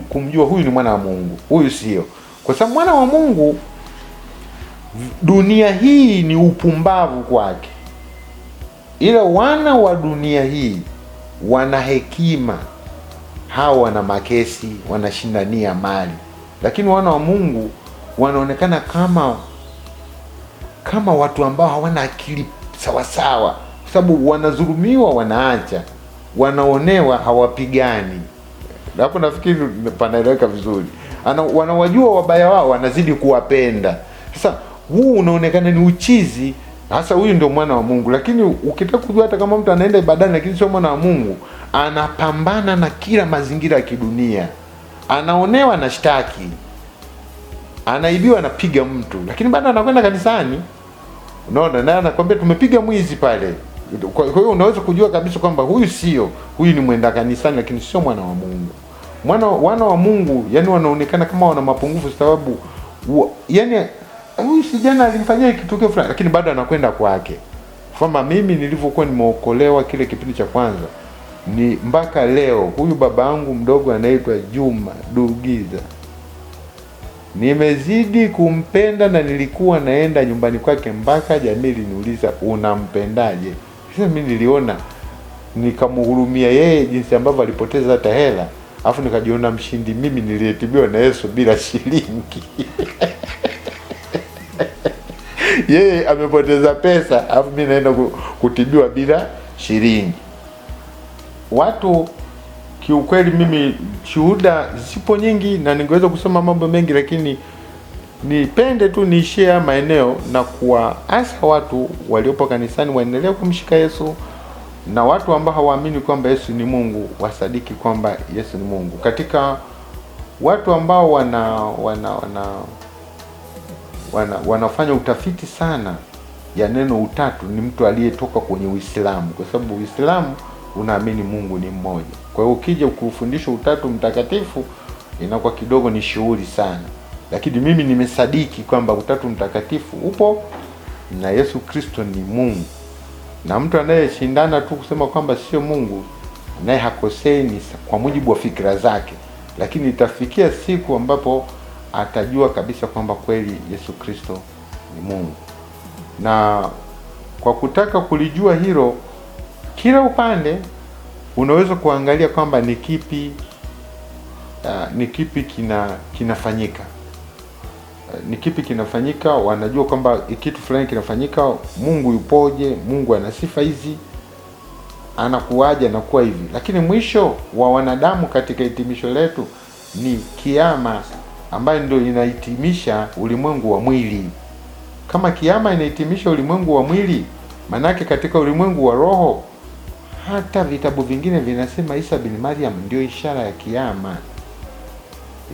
S1: kumjua huyu ni mwana wa Mungu, huyu sio. Kwa sababu mwana wa Mungu, dunia hii ni upumbavu kwake, ila wana wa dunia hii wana hekima. Hao wana makesi, wanashindania mali, lakini wana wa Mungu wanaonekana kama watu ambao hawana akili sawasawa, kwa sababu wanadhulumiwa, wanaacha, wanaonewa, hawapigani. Hapo nafikiri panaeleweka vizuri. Wanawajua wabaya wao, wanazidi kuwapenda. Sasa huu unaonekana ni uchizi. Sasa huyu ndio mwana wa Mungu. Lakini ukitaka kujua, hata kama mtu anaenda ibadani lakini sio mwana wa Mungu, anapambana na kila mazingira ya kidunia, anaonewa na shtaki, anaibiwa, anapiga mtu, lakini bado anakwenda kanisani. Unaona, naye anakuambia tumepiga mwizi pale. Kwa hiyo unaweza kujua kabisa kwamba huyu ni mwenda kanisani, lakini sio mwana wa Mungu. Wana wa Mungu yani wanaonekana kama wana mapungufu, sababu yani huyu kijana alimfanyia kitu fulani, lakini bado anakwenda kwake. Kama mimi nilivyokuwa nimeokolewa kile kipindi cha kwanza, ni mpaka leo huyu baba yangu mdogo anaitwa Juma Dugiza, nimezidi kumpenda, na nilikuwa naenda nyumbani kwake mpaka jamii iliniuliza unampendaje? Sasa mimi niliona nikamhurumia yeye jinsi ambavyo alipoteza hata hela, afu nikajiona mshindi mimi niliyetibiwa na Yesu bila shilingi. Yeye amepoteza pesa, afu mimi naenda kutibiwa bila shilingi. Watu kiukweli, mimi shuhuda zipo nyingi na ningeweza kusema mambo mengi, lakini nipende tu niishie maeneo na kuwaasa watu waliopo kanisani waendelee kumshika Yesu, na watu ambao hawaamini kwamba Yesu ni Mungu wasadiki kwamba Yesu ni Mungu. Katika watu ambao wanafanya utafiti sana ya neno utatu ni mtu aliyetoka kwenye Uislamu, kwa sababu Uislamu unaamini Mungu ni mmoja. Kwa hiyo ukija kufundisha utatu mtakatifu inakuwa kidogo ni shughuli sana, lakini mimi nimesadiki kwamba utatu mtakatifu upo na Yesu Kristo ni Mungu, na mtu anayeshindana tu kusema kwamba sio Mungu naye hakosei, ni kwa mujibu wa fikra zake, lakini itafikia siku ambapo atajua kabisa kwamba kweli Yesu Kristo ni Mungu. Na kwa kutaka kulijua hilo, kila upande unaweza kuangalia kwamba ni kipi kinafanyika. Ni kipi kinafanyika, wanajua kwamba kitu fulani kinafanyika, Mungu yupoje, Mungu ana sifa hizi, anakuwaje, anakuwa hivi. Lakini mwisho wa wanadamu katika hitimisho letu ni kiyama, ambayo ndio inahitimisha ulimwengu wa mwili. Kama kiyama inahitimisha ulimwengu wa mwili, manake katika ulimwengu wa roho, hata vitabu vingine vinasema Isa bin Maryam ndio ishara ya kiyama.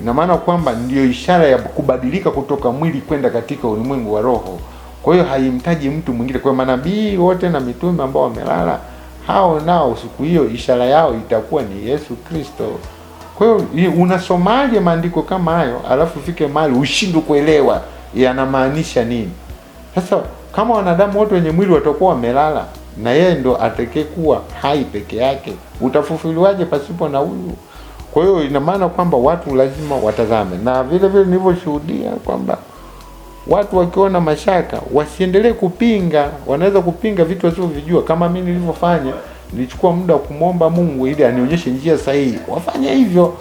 S1: Ina maana kwamba ndio ishara ya kubadilika kutoka mwili kwenda katika ulimwengu wa roho. Kwa hiyo haimtaji mtu mwingine. Kwa manabii wote na mitume ambao wamelala, hao nao siku hiyo ishara yao itakuwa ni Yesu Kristo. Kwa hiyo unasomaje maandiko kama hayo alafu fike mahali ushindwe kuelewa yanamaanisha nini? Sasa kama wanadamu wote wenye mwili watakuwa wamelala na yeye ndo atakayekuwa hai peke yake, utafufuliwaje pasipo na huyu? Kwa hiyo ina maana kwamba watu lazima watazame, na vile vile nilivyoshuhudia kwamba watu wakiona mashaka wasiendelee kupinga. Wanaweza kupinga vitu wasivyojua, kama mimi nilivyofanya. Nilichukua muda kumwomba Mungu ili anionyeshe njia sahihi, wafanye hivyo.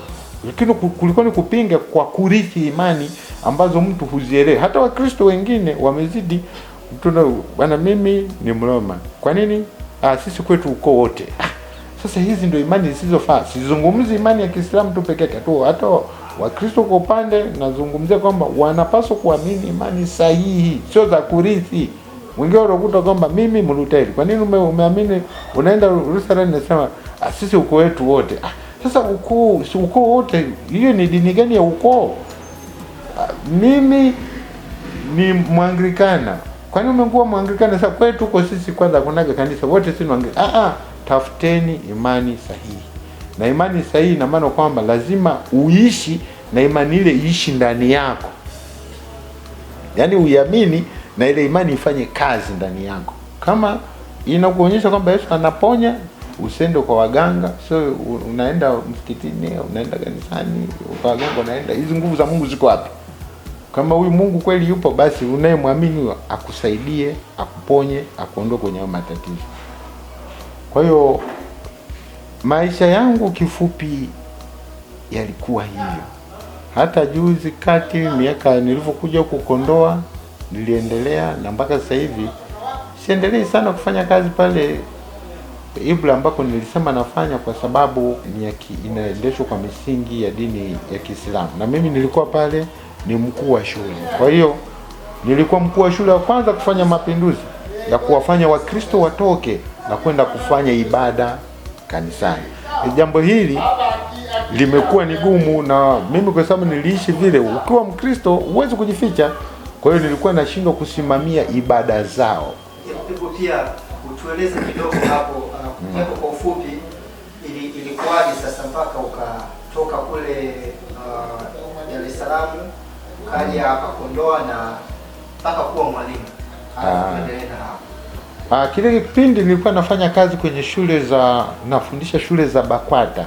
S1: Lakini kulikuwa ni kupinga kwa kurithi imani ambazo mtu huzielewi. Hata Wakristo wengine wamezidi bwana, mimi ni Mroma. Kwa nini? Sisi kwetu uko wote. Sasa hizi ndio imani zisizofaa. Sizungumzi imani ya Kiislamu tu pekee tu, hata Wakristo kwa upande nazungumzia kwamba wanapaswa kuamini imani sahihi, sio za kurithi. Mwingine unakuta kwamba mimi Mluteri. Kwa nini umeamini unaenda Yerusalemu nasema sisi uko wetu wote? Sasa uko wote, hiyo ni dini gani ya ukoo? Mimi ni Mwanglikana. Kwani umekuwa Mwanglikana? Sasa kwetu tuko sisi kwanza kunaga kanisa wote si Mwanglikana. Tafuteni imani sahihi. Na imani sahihi ina maana kwamba lazima uishi na imani ile iishi ndani yako. Yaani uiamini na ile imani ifanye kazi ndani yako. Kama inakuonyesha kwamba Yesu anaponya, usende kwa waganga, so unaenda msikitini, unaenda kanisani, kwa waganga unaenda. Hizi nguvu za Mungu ziko wapi? Kama huyu Mungu kweli yupo, basi unayemwamini akusaidie, akuponye, akuondoe kwenye matatizo. Kwa hiyo maisha yangu kifupi yalikuwa hivyo. Hata juzi kati miaka nilivyokuja huko Kondoa niliendelea, na mpaka sasa hivi siendelei sana kufanya kazi pale Ibra ambako nilisema nafanya, kwa sababu ni inaendeshwa kwa misingi ya dini ya Kiislamu, na mimi nilikuwa pale ni mkuu wa shule. Kwa hiyo nilikuwa mkuu wa shule wa kwanza kufanya mapinduzi ya kuwafanya Wakristo watoke na kwenda kufanya ibada kanisani. Jambo hili limekuwa ni gumu, na mimi kwa sababu niliishi vile, ukiwa Mkristo huwezi kujificha. Kwa hiyo nilikuwa nashindwa kusimamia ibada zao.
S2: Hebu pia utueleze kidogo hapo kwa ufupi, ilikuwaje sasa mpaka ukatoka kule Dar es Salaam ukaja hapa Kondoa na mpaka kuwa mwalimu?
S1: Kile kipindi nilikuwa nafanya kazi kwenye nafundisha shule za BAKWATA.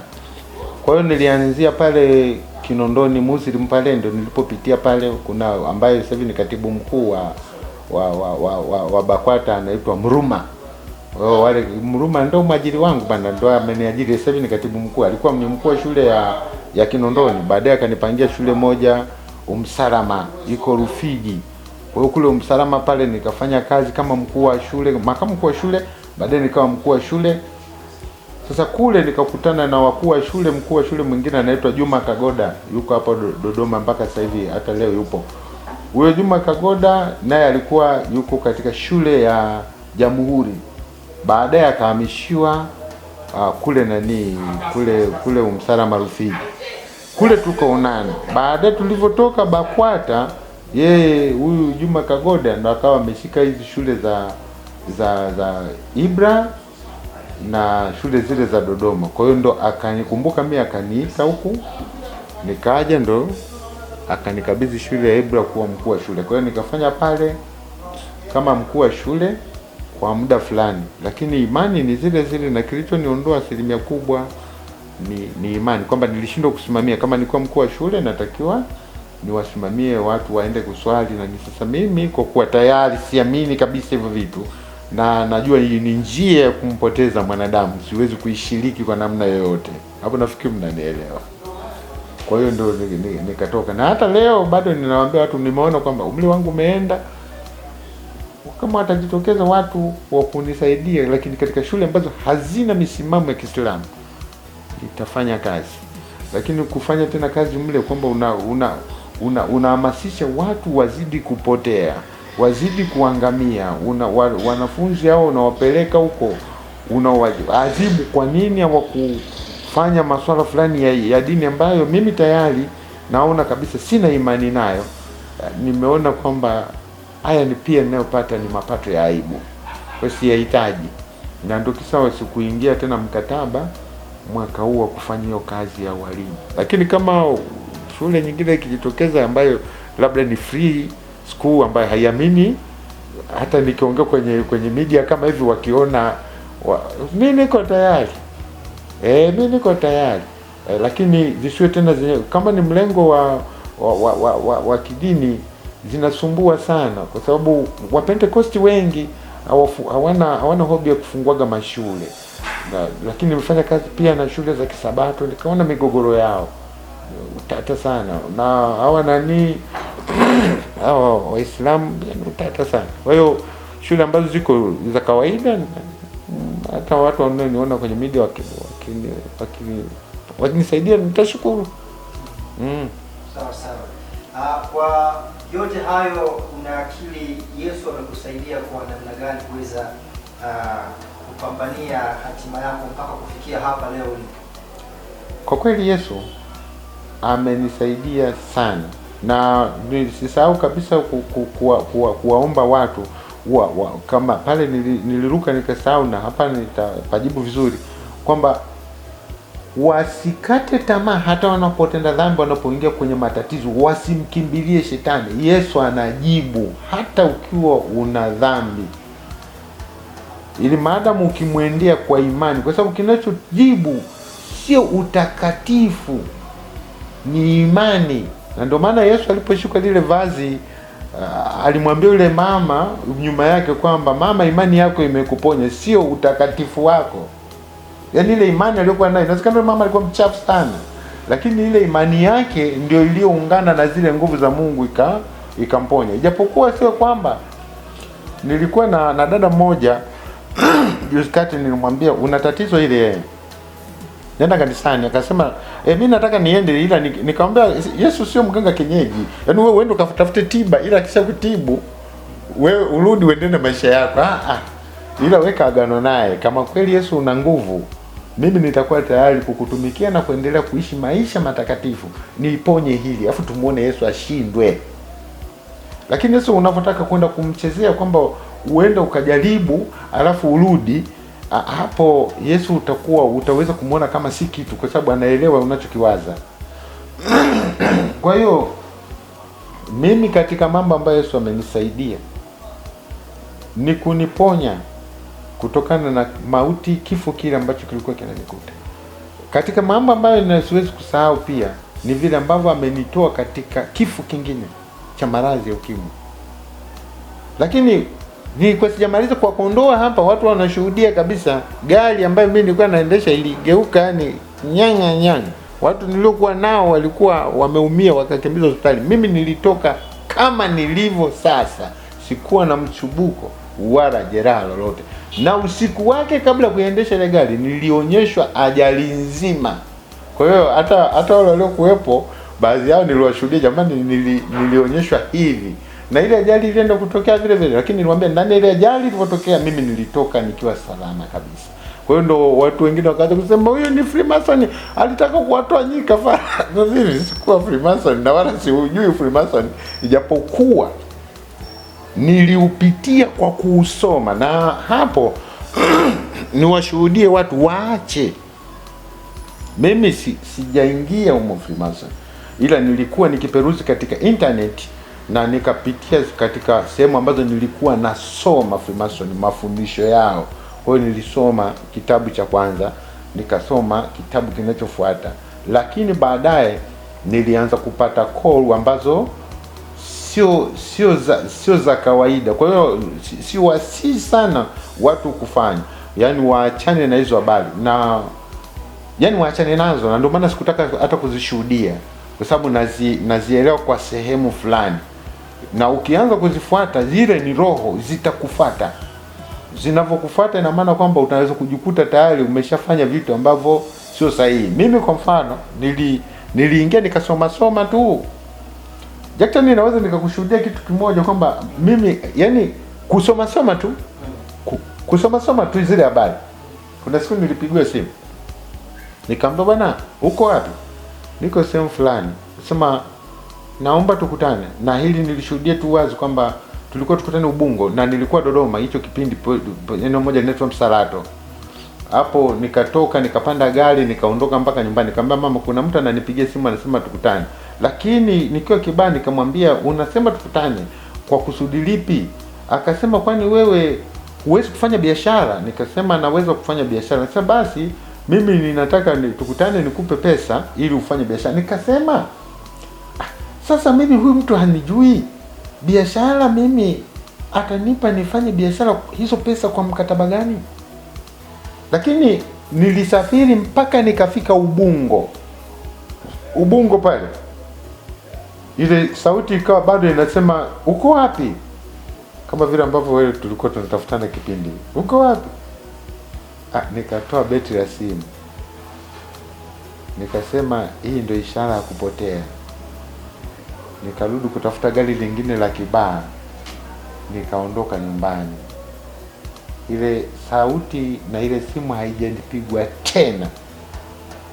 S1: Kwa hiyo nilianzia pale Kinondoni Muslim pale, ndo nilipopitia pale. Kuna ambaye sasa hivi ni katibu mkuu wa BAKWATA anaitwa Mruma. Wale Mruma ndo mwajiri wangu bana, ndo ameniajiri sasa hivi ni katibu mkuu. Alikuwa ni mkuu wa shule ya Kinondoni, baadaye akanipangia shule moja Umsalama iko Rufiji. Kwa hiyo kule Umsalama pale nikafanya kazi kama mkuu wa shule, makamu mkuu wa shule, baadaye nikawa mkuu wa shule. Sasa kule nikakutana na wakuu wa shule, mkuu wa shule mwingine anaitwa Juma Kagoda, yuko hapa Dodoma mpaka sasa hivi, hata leo yupo. Huyo Juma Kagoda naye alikuwa yuko katika shule ya Jamhuri. Baadaye akahamishiwa kule Umsalama Rufiji. Kule tukaonana. Baadaye tulivyotoka BAKWATA, yeye huyu Juma Kagoda ndo akawa ameshika hizi shule za Ibra na shule zile za Dodoma. Kwa hiyo ndo akanikumbuka mimi, akaniita huku, nikaja, ndo akanikabidhi shule ya Ibra kuwa mkuu wa shule. Kwa hiyo nikafanya pale kama mkuu wa shule kwa muda fulani, lakini imani ni zile zile, na kilichoniondoa asilimia kubwa ni imani, kwamba nilishindwa kusimamia. Kama nilikuwa mkuu wa shule natakiwa niwasimamie watu waende kuswali, na ni sasa mimi kwa kuwa tayari siamini kabisa hivyo vitu, na najua hii ni njia ya kumpoteza mwanadamu, siwezi kuishiriki kwa namna yoyote. Hapo nafikiri mnanielewa. Kwa hiyo ndio nikatoka, na hata leo bado ninawaambia watu, nimeona kwamba umri wangu umeenda, kama watajitokeza watu wa kunisaidia, lakini katika shule ambazo hazina misimamo ya Kiislamu itafanya kazi. Lakini kufanya tena kazi mle kwamba unahamasisha watu wazidi kupotea, wazidi kuangamia, wanafunzi hao unawapeleka huko, unawaadhibu kwa nini hawakufanya masuala fulani ya dini ambayo mimi tayari naona kabisa sina imani nayo. Nimeona kwamba haya ni pia ninayopata ni mapato ya aibu, kwa siyahitaji, na ndio kisawa sikuingia tena mkataba mwaka huu wa kufanya hiyo kazi ya walimu. Lakini kama shule nyingine ikijitokeza ambayo labda ni free school ambayo haiamini, hata nikiongea kwenye media kama hivi, wakiona mimi niko tayari, mimi niko tayari, lakini zisiwe tena kama ni mlengo wa kidini, zinasumbua sana, kwa sababu Wapentekosti wengi hawana hobi ya kufunguaga mashule. Lakini nimefanya kazi pia na shule za Kisabato, nikaona migogoro yao utata sana, na hawa Waislamu utata sana. Kwa hiyo shule ambazo ziko za kawaida, hata watu wanaoniona kwenye media wakinisaidia nitashukuru.
S2: Sawa sawa. Kwa yote hayo, una akili Yesu amekusaidia kwa namna gani kuweza kupambania hatima yako mpaka kufikia hapa leo ulipo?
S1: Kwa kweli Yesu amenisaidia sana, Na nisisahau kabisa kuwaomba watu kama pale niliruka nikasahau, na hapa nitapajibu vizuri, kwamba wasikate tamaa hata wanapotenda dhambi, wanapoingia kwenye matatizo, wasimkimbilie shetani. Yesu anajibu hata ukiwa una dhambi, ili maadamu ukimwendea kwa imani, kwa sababu kinachojibu sio utakatifu, ni imani. Na ndio maana Yesu aliposhuka lile vazi, alimwambia yule mama nyuma yake kwamba, mama, imani yako imekuponya, sio utakatifu wako. Yaani ile imani aliyokuwa nayo, inawezekana mama alikuwa mchafu sana, lakini ile imani yake ndio iliyoungana na zile nguvu za Mungu ikamponya. Ijapokuwa sio kwamba, nilikuwa na dada mmoja juzi kati, nilimwambia una tatizo ile, nenda kanisani. Akasema mimi nataka niende, ila nikamwambia Yesu sio mganga kienyeji. Yaani wewe uende ukatafute tiba, ila kisha kutibu wewe urudi uendelee na maisha yako. Ila weka agano naye. Kama kweli Yesu una nguvu, mimi nitakuwa tayari kukutumikia na kuendelea kuishi maisha matakatifu, niiponye hili, afu tumuone Yesu ashindwe. Lakini Yesu unapotaka kwenda kumchezea kwamba uende ukajaribu alafu urudi, hapo Yesu utaweza kumuona kama si kitu, kwa sababu anaelewa unachokiwaza. Kwa hiyo mimi katika mambo ambayo Yesu amenisaidia ni kuniponya kutokana na mauti, kifo kile ambacho kilikuwa kinanikuta. Katika mambo ambayo siwezi kusahau pia ni vile ambavyo amenitoa katika kifo kingine cha maradhi ya ukimwi. Lakini kwa sijamaliza kwa kuondoa hapa, watu wanashuhudia kabisa gari ambayo mimi nilikuwa naendesha iligeuka, yani nyanga. Watu niliokuwa nao walikuwa wameumia, wakakimbizwa hospitali. Mimi nilitoka kama nilivyo sasa, sikuwa na mchubuko wala jeraha lolote. Na usiku wake kabla kuendesha ile gari nilionyeshwa ajali nzima. Kwa hiyo hata wale waliokuwepo, baadhi yao niliwashuhudia, jamani, nilionyeshwa hivi. Na ile ajali ilienda kutokea vile vile, lakini nilimwambia ndani ile ajali ilipotokea mimi nilitoka nikiwa salama kabisa. Kwa hiyo ndo watu wengine wakaanza kusema huyu ni Freemason, alitaka kuwatoa nyika fara. Mimi sikuwa Freemason na wala sijui Freemason, ijapokuwa niliupitia kwa kuusoma. Na hapo niwashuhudie watu waache. Mimi sijaingia humo Freemason, ila nilikuwa nikiperuzi katika internet na nikapitia katika sehemu ambazo nilikuwa nasoma Freemason, mafundisho yao. Kwa hiyo nilisoma kitabu cha kwanza, nikasoma kitabu kinachofuata, lakini baadaye nilianza kupata call ambazo sio za kawaida. Kwa hiyo si sana watu kufanya, yani waachane na hizo habari, na yani waachane nazo. Na ndio maana sikutaka hata kuzishuhudia, kwa sababu nazielewa kwa sehemu fulani, na ukianza kuzifuata zile ni roho zitakufuata. Zinavyokufuata ina maana kwamba utaweza kujikuta tayari umeshafanya vitu ambavyo sio sahihi. Mimi kwa mfano niliingia nikasoma tu. Jackson, ninaweza nikakushuhudia kitu kimoja kwamba mimi yani kusoma tu zile habari. Kuna siku nilipigiwa simu, nikamwambia bwana, uko wapi? Niko sehemu fulani. Sema naomba tukutane. Na hili nilishuhudia tu wazi kwamba tulikuwa tukutane Ubungo, na nilikuwa Dodoma hicho kipindi, eneo moja linaitwa Msalato. Hapo nikatoka nikapanda gari nikaondoka mpaka nyumbani. Nikamwambia mama, kuna mtu ananipigia simu anasema tukutane. Lakini nikiwa kibani nikamwambia, unasema tukutane kwa kusudi lipi? Akasema, kwani wewe huwezi kufanya biashara? Nikasema naweza kufanya biashara. Nikasema basi mimi ninataka tukutane nikupe pesa ili ufanye biashara. Nikasema sasa mimi huyu mtu hanijui biashara, mimi atanipa nifanye biashara, hizo pesa kwa mkataba gani? Lakini nilisafiri mpaka nikafika Ubungo pale. Ile sauti ikawa bado inasema, uko wapi? Kama vile ambavyo wewe tulikuwa tunatafutana kipindi. Uko wapi? Nikatoa betri ya simu. Nikasema hii ndio ishara ya kupotea. Nikarudi kutafuta gari lingine la kibaa. Nikaondoka nyumbani. Ile sauti na ile simu haijanipigwa tena.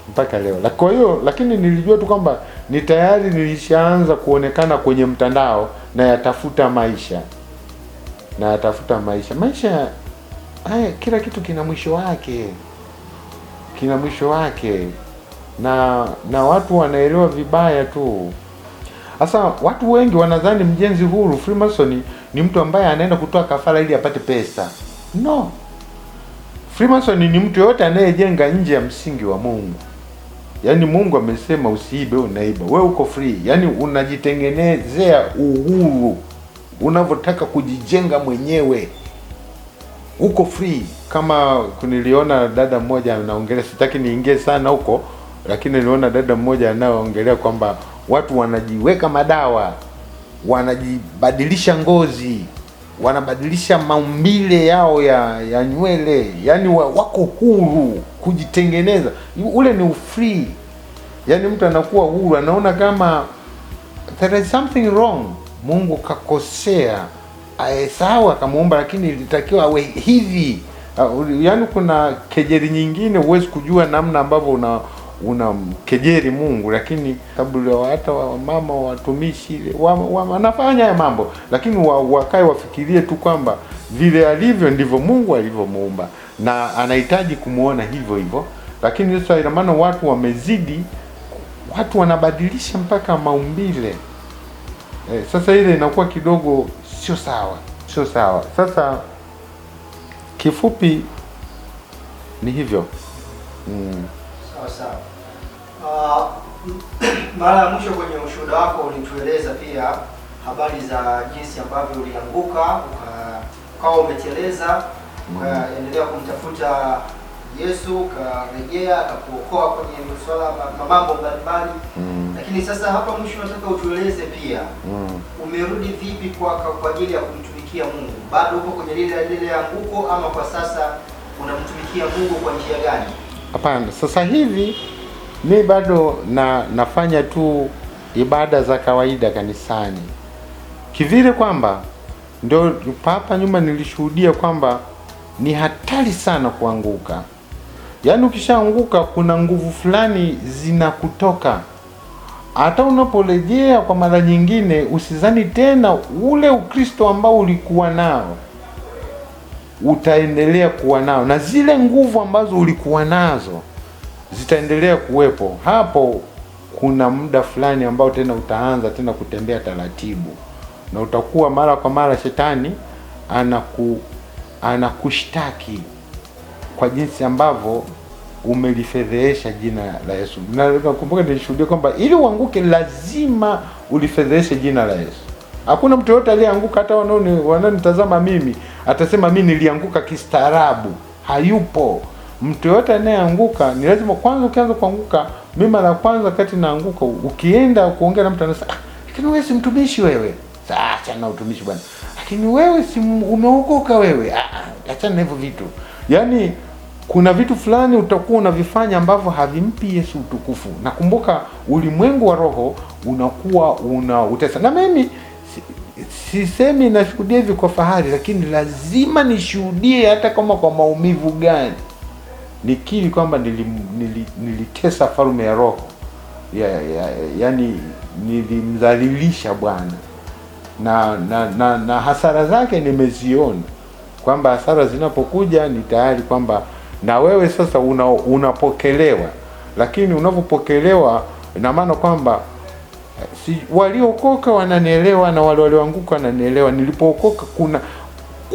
S1: mpaka leo. Kwa hiyo lakini nilijua tu kwamba ni tayari nilishaanza kuonekana kwenye mtandao na yatafuta maisha. Maisha haya, kila kitu kina mwisho wake. Na watu wanaelewa vibaya tu. Sasa watu wengi wanadhani mjenzi huru Freemason ni mtu ambaye anaenda kutoa kafara ili apate pesa. No. Freemason ni mtu yote anayejenga nje ya msingi wa Mungu. Yaani Mungu amesema usiibe, unaiba. Wewe uko free. Yaani unajitengenezea uhuru unavyotaka kujijenga mwenyewe. Uko free. Kama niliona dada mmoja anaongelea, sitaki niingie sana huko, lakini niliona dada mmoja anaongelea kwamba watu wanajiweka madawa, wanajibadilisha ngozi, wanabadilisha maumbile yao ya nywele, yaani wako huru kujitengeneza. Ule ni free. Yaani mtu anakuwa huru, anaona kama there is something wrong. Mungu kakosea. Sawa akamuomba, lakini ilitakiwa awe hivi. Yaani kuna kejeli nyingine huwezi kujua namna ambavyo una kejeli Mungu, lakini kabla hata mama watumishi wanafanya haya mambo, lakini wakae wafikirie tu kwamba vile alivyo ndivyo Mungu alivyomuumba na anahitaji kumuona hivyo hivyo. Lakini sasa ina maana watu wamezidi, watu wanabadilisha mpaka maumbile. Sasa ile inakuwa kidogo sio sawa. Sasa kifupi ni hivyo.
S2: Sawa. Mara ya mwisho kwenye ushuhuda wako ulitueleza pia habari za jinsi ambavyo ulianguka, ukawa umeteleza, ukaendelea kumtafuta Yesu, ukarejea akakuokoa kwenye masuala mambo mbalimbali. Lakini sasa hapa mwisho nataka utueleze pia umerudi vipi kwa ajili ya kumtumikia Mungu? Bado uko kwenye lile anguko, ama kwa sasa unamtumikia Mungu kwa njia gani?
S1: Hapana, sasa hivi mimi bado nafanya tu ibada za kawaida kanisani. Kivile kwamba ndio hapa nyuma nilishuhudia kwamba ni hatari sana kuanguka. Yaani ukishaanguka kuna nguvu fulani zinakutoka. Hata unaporejea kwa mara nyingine usizani tena ule Ukristo ambao ulikuwa nao utaendelea kuwa nao, na zile nguvu ambazo ulikuwa nazo zitaendelea kuwepo. Hapo kuna muda fulani ambao tena utaanza tena kutembea taratibu, na utakuwa mara kwa mara shetani anakushtaki kwa jinsi ambavyo umelifedhesha jina la Yesu. Na nakumbuka nilishuhudia kwamba ili uanguke lazima ulifedheshe jina la Yesu. Hakuna mtu yote aliyeanguka, hata wananitazama mimi atasema mimi nilianguka kistaarabu. Hayupo. Mtu yote anayeanguka ni lazima kwanza, ukianza kuanguka, mimi mara kwanza kati naanguka, ukienda kuongea na mtu anasema, lakini wewe si mtumishi wewe. Sasa na utumishi bwana. Lakini wewe si umeokoka wewe. Achana na hivyo vitu. Yaani kuna vitu fulani utakuwa unavifanya ambavyo havimpi Yesu utukufu. Nakumbuka ulimwengu wa roho unakuwa unautesa. Na mimi sisemi nashuhudia hivi kwa fahari, lakini lazima nishuhudie hata kama kwa maumivu gani. Nikiri kwamba nilitesa falme ya roho. Yaani nilimdhalilisha Bwana. Na hasara zake nimeziona, kwamba hasara zinapokuja ni tayari kwamba na wewe sasa unapokelewa. Lakini unapopokelewa ina maana kwamba waliokoka wananielewa na wale walioanguka wananielewa. Nilipookoka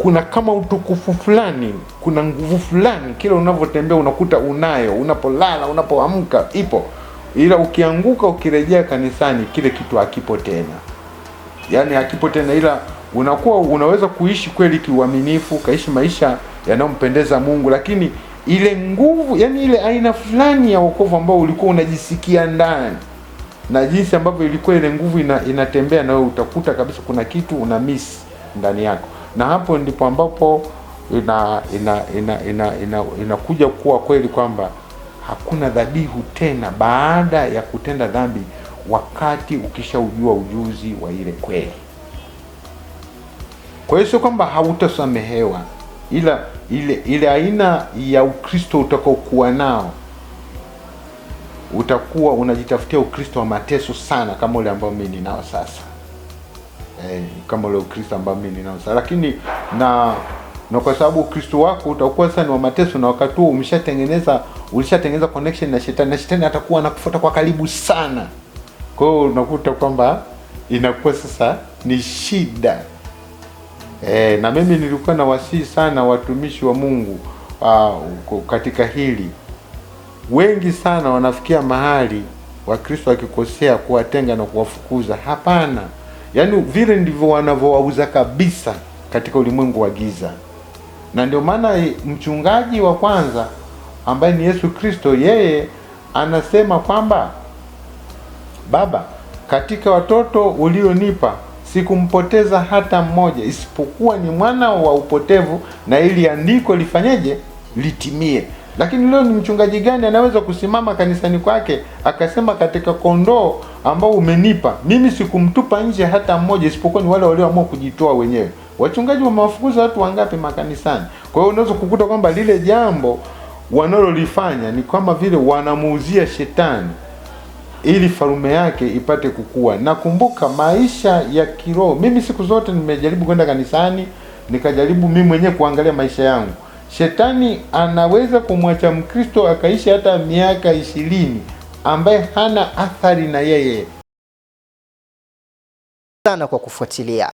S1: kuna kama utukufu fulani, kuna nguvu fulani kila unavyotembea unakuta unayo, unapolala, unapoamka ipo. Ila ukianguka, ukirejea kanisani, kile kitu hakipo tena. Yaani hakipo tena, ila unakuwa unaweza kuishi kweli kiuaminifu, kaishi maisha yanayompendeza Mungu, lakini ile nguvu, yani ile aina fulani ya wokovu ambao ulikuwa unajisikia ndani, na jinsi ambavyo ilikuwa ile nguvu inatembea na wewe, utakuta kabisa kuna kitu una miss ndani yako. Na hapo ndipo ambapo inakuja kuwa kweli kwamba hakuna dhabihu tena baada ya kutenda dhambi, wakati ukishaujua ujuzi wa ile kweli. Kwa hiyo sio kwamba hautasamehewa, ila ile aina ya Ukristo utakaokuwa nao utakuwa unajitafutia Ukristo wa mateso sana kama ule ambao mimi ninao sasa. Kama ule Ukristo ambao mimi ninao sasa. Lakini na kwa sababu Ukristo wako utakuwa sana wa mateso, na wakati huo ulishatengeneza connection na shetani atakuwa anakufuata kwa karibu sana. Kwa hiyo unakuta kwamba inakuwa sasa ni shida. Na mimi nilikuwa na wasii sana watumishi wa Mungu katika hili. Wengi sana wanafikia mahali Wakristo wakikosea kuwatenga na kuwafukuza. Hapana. Yaani vile ndivyo wanavyowauza kabisa katika ulimwengu wa giza. Na ndio maana mchungaji wa kwanza ambaye ni Yesu Kristo, yeye anasema kwamba Baba, katika watoto ulionipa sikumpoteza hata mmoja, isipokuwa ni mwana wa upotevu, na ili andiko lifanyeje? Litimie. Lakini leo ni mchungaji gani anaweza kusimama kanisani kwake akasema katika kondoo ambao umenipa mimi sikumtupa nje hata mmoja, isipokuwa ni wale walioamua kujitoa wenyewe? Wachungaji wamewafukuza watu wangapi makanisani? Kwa hiyo unaweza kukuta kwamba lile jambo wanalolifanya ni kama vile wanamuuzia shetani ili farume yake ipate kukua. Nakumbuka maisha ya kiroho, mimi siku zote nimejaribu kwenda kanisani, nikajaribu mimi mwenyewe kuangalia maisha yangu. Shetani anaweza kumwacha Mkristo akaishi hata miaka 20 ambaye hana athari na yeye.
S2: Sana kwa kufuatilia.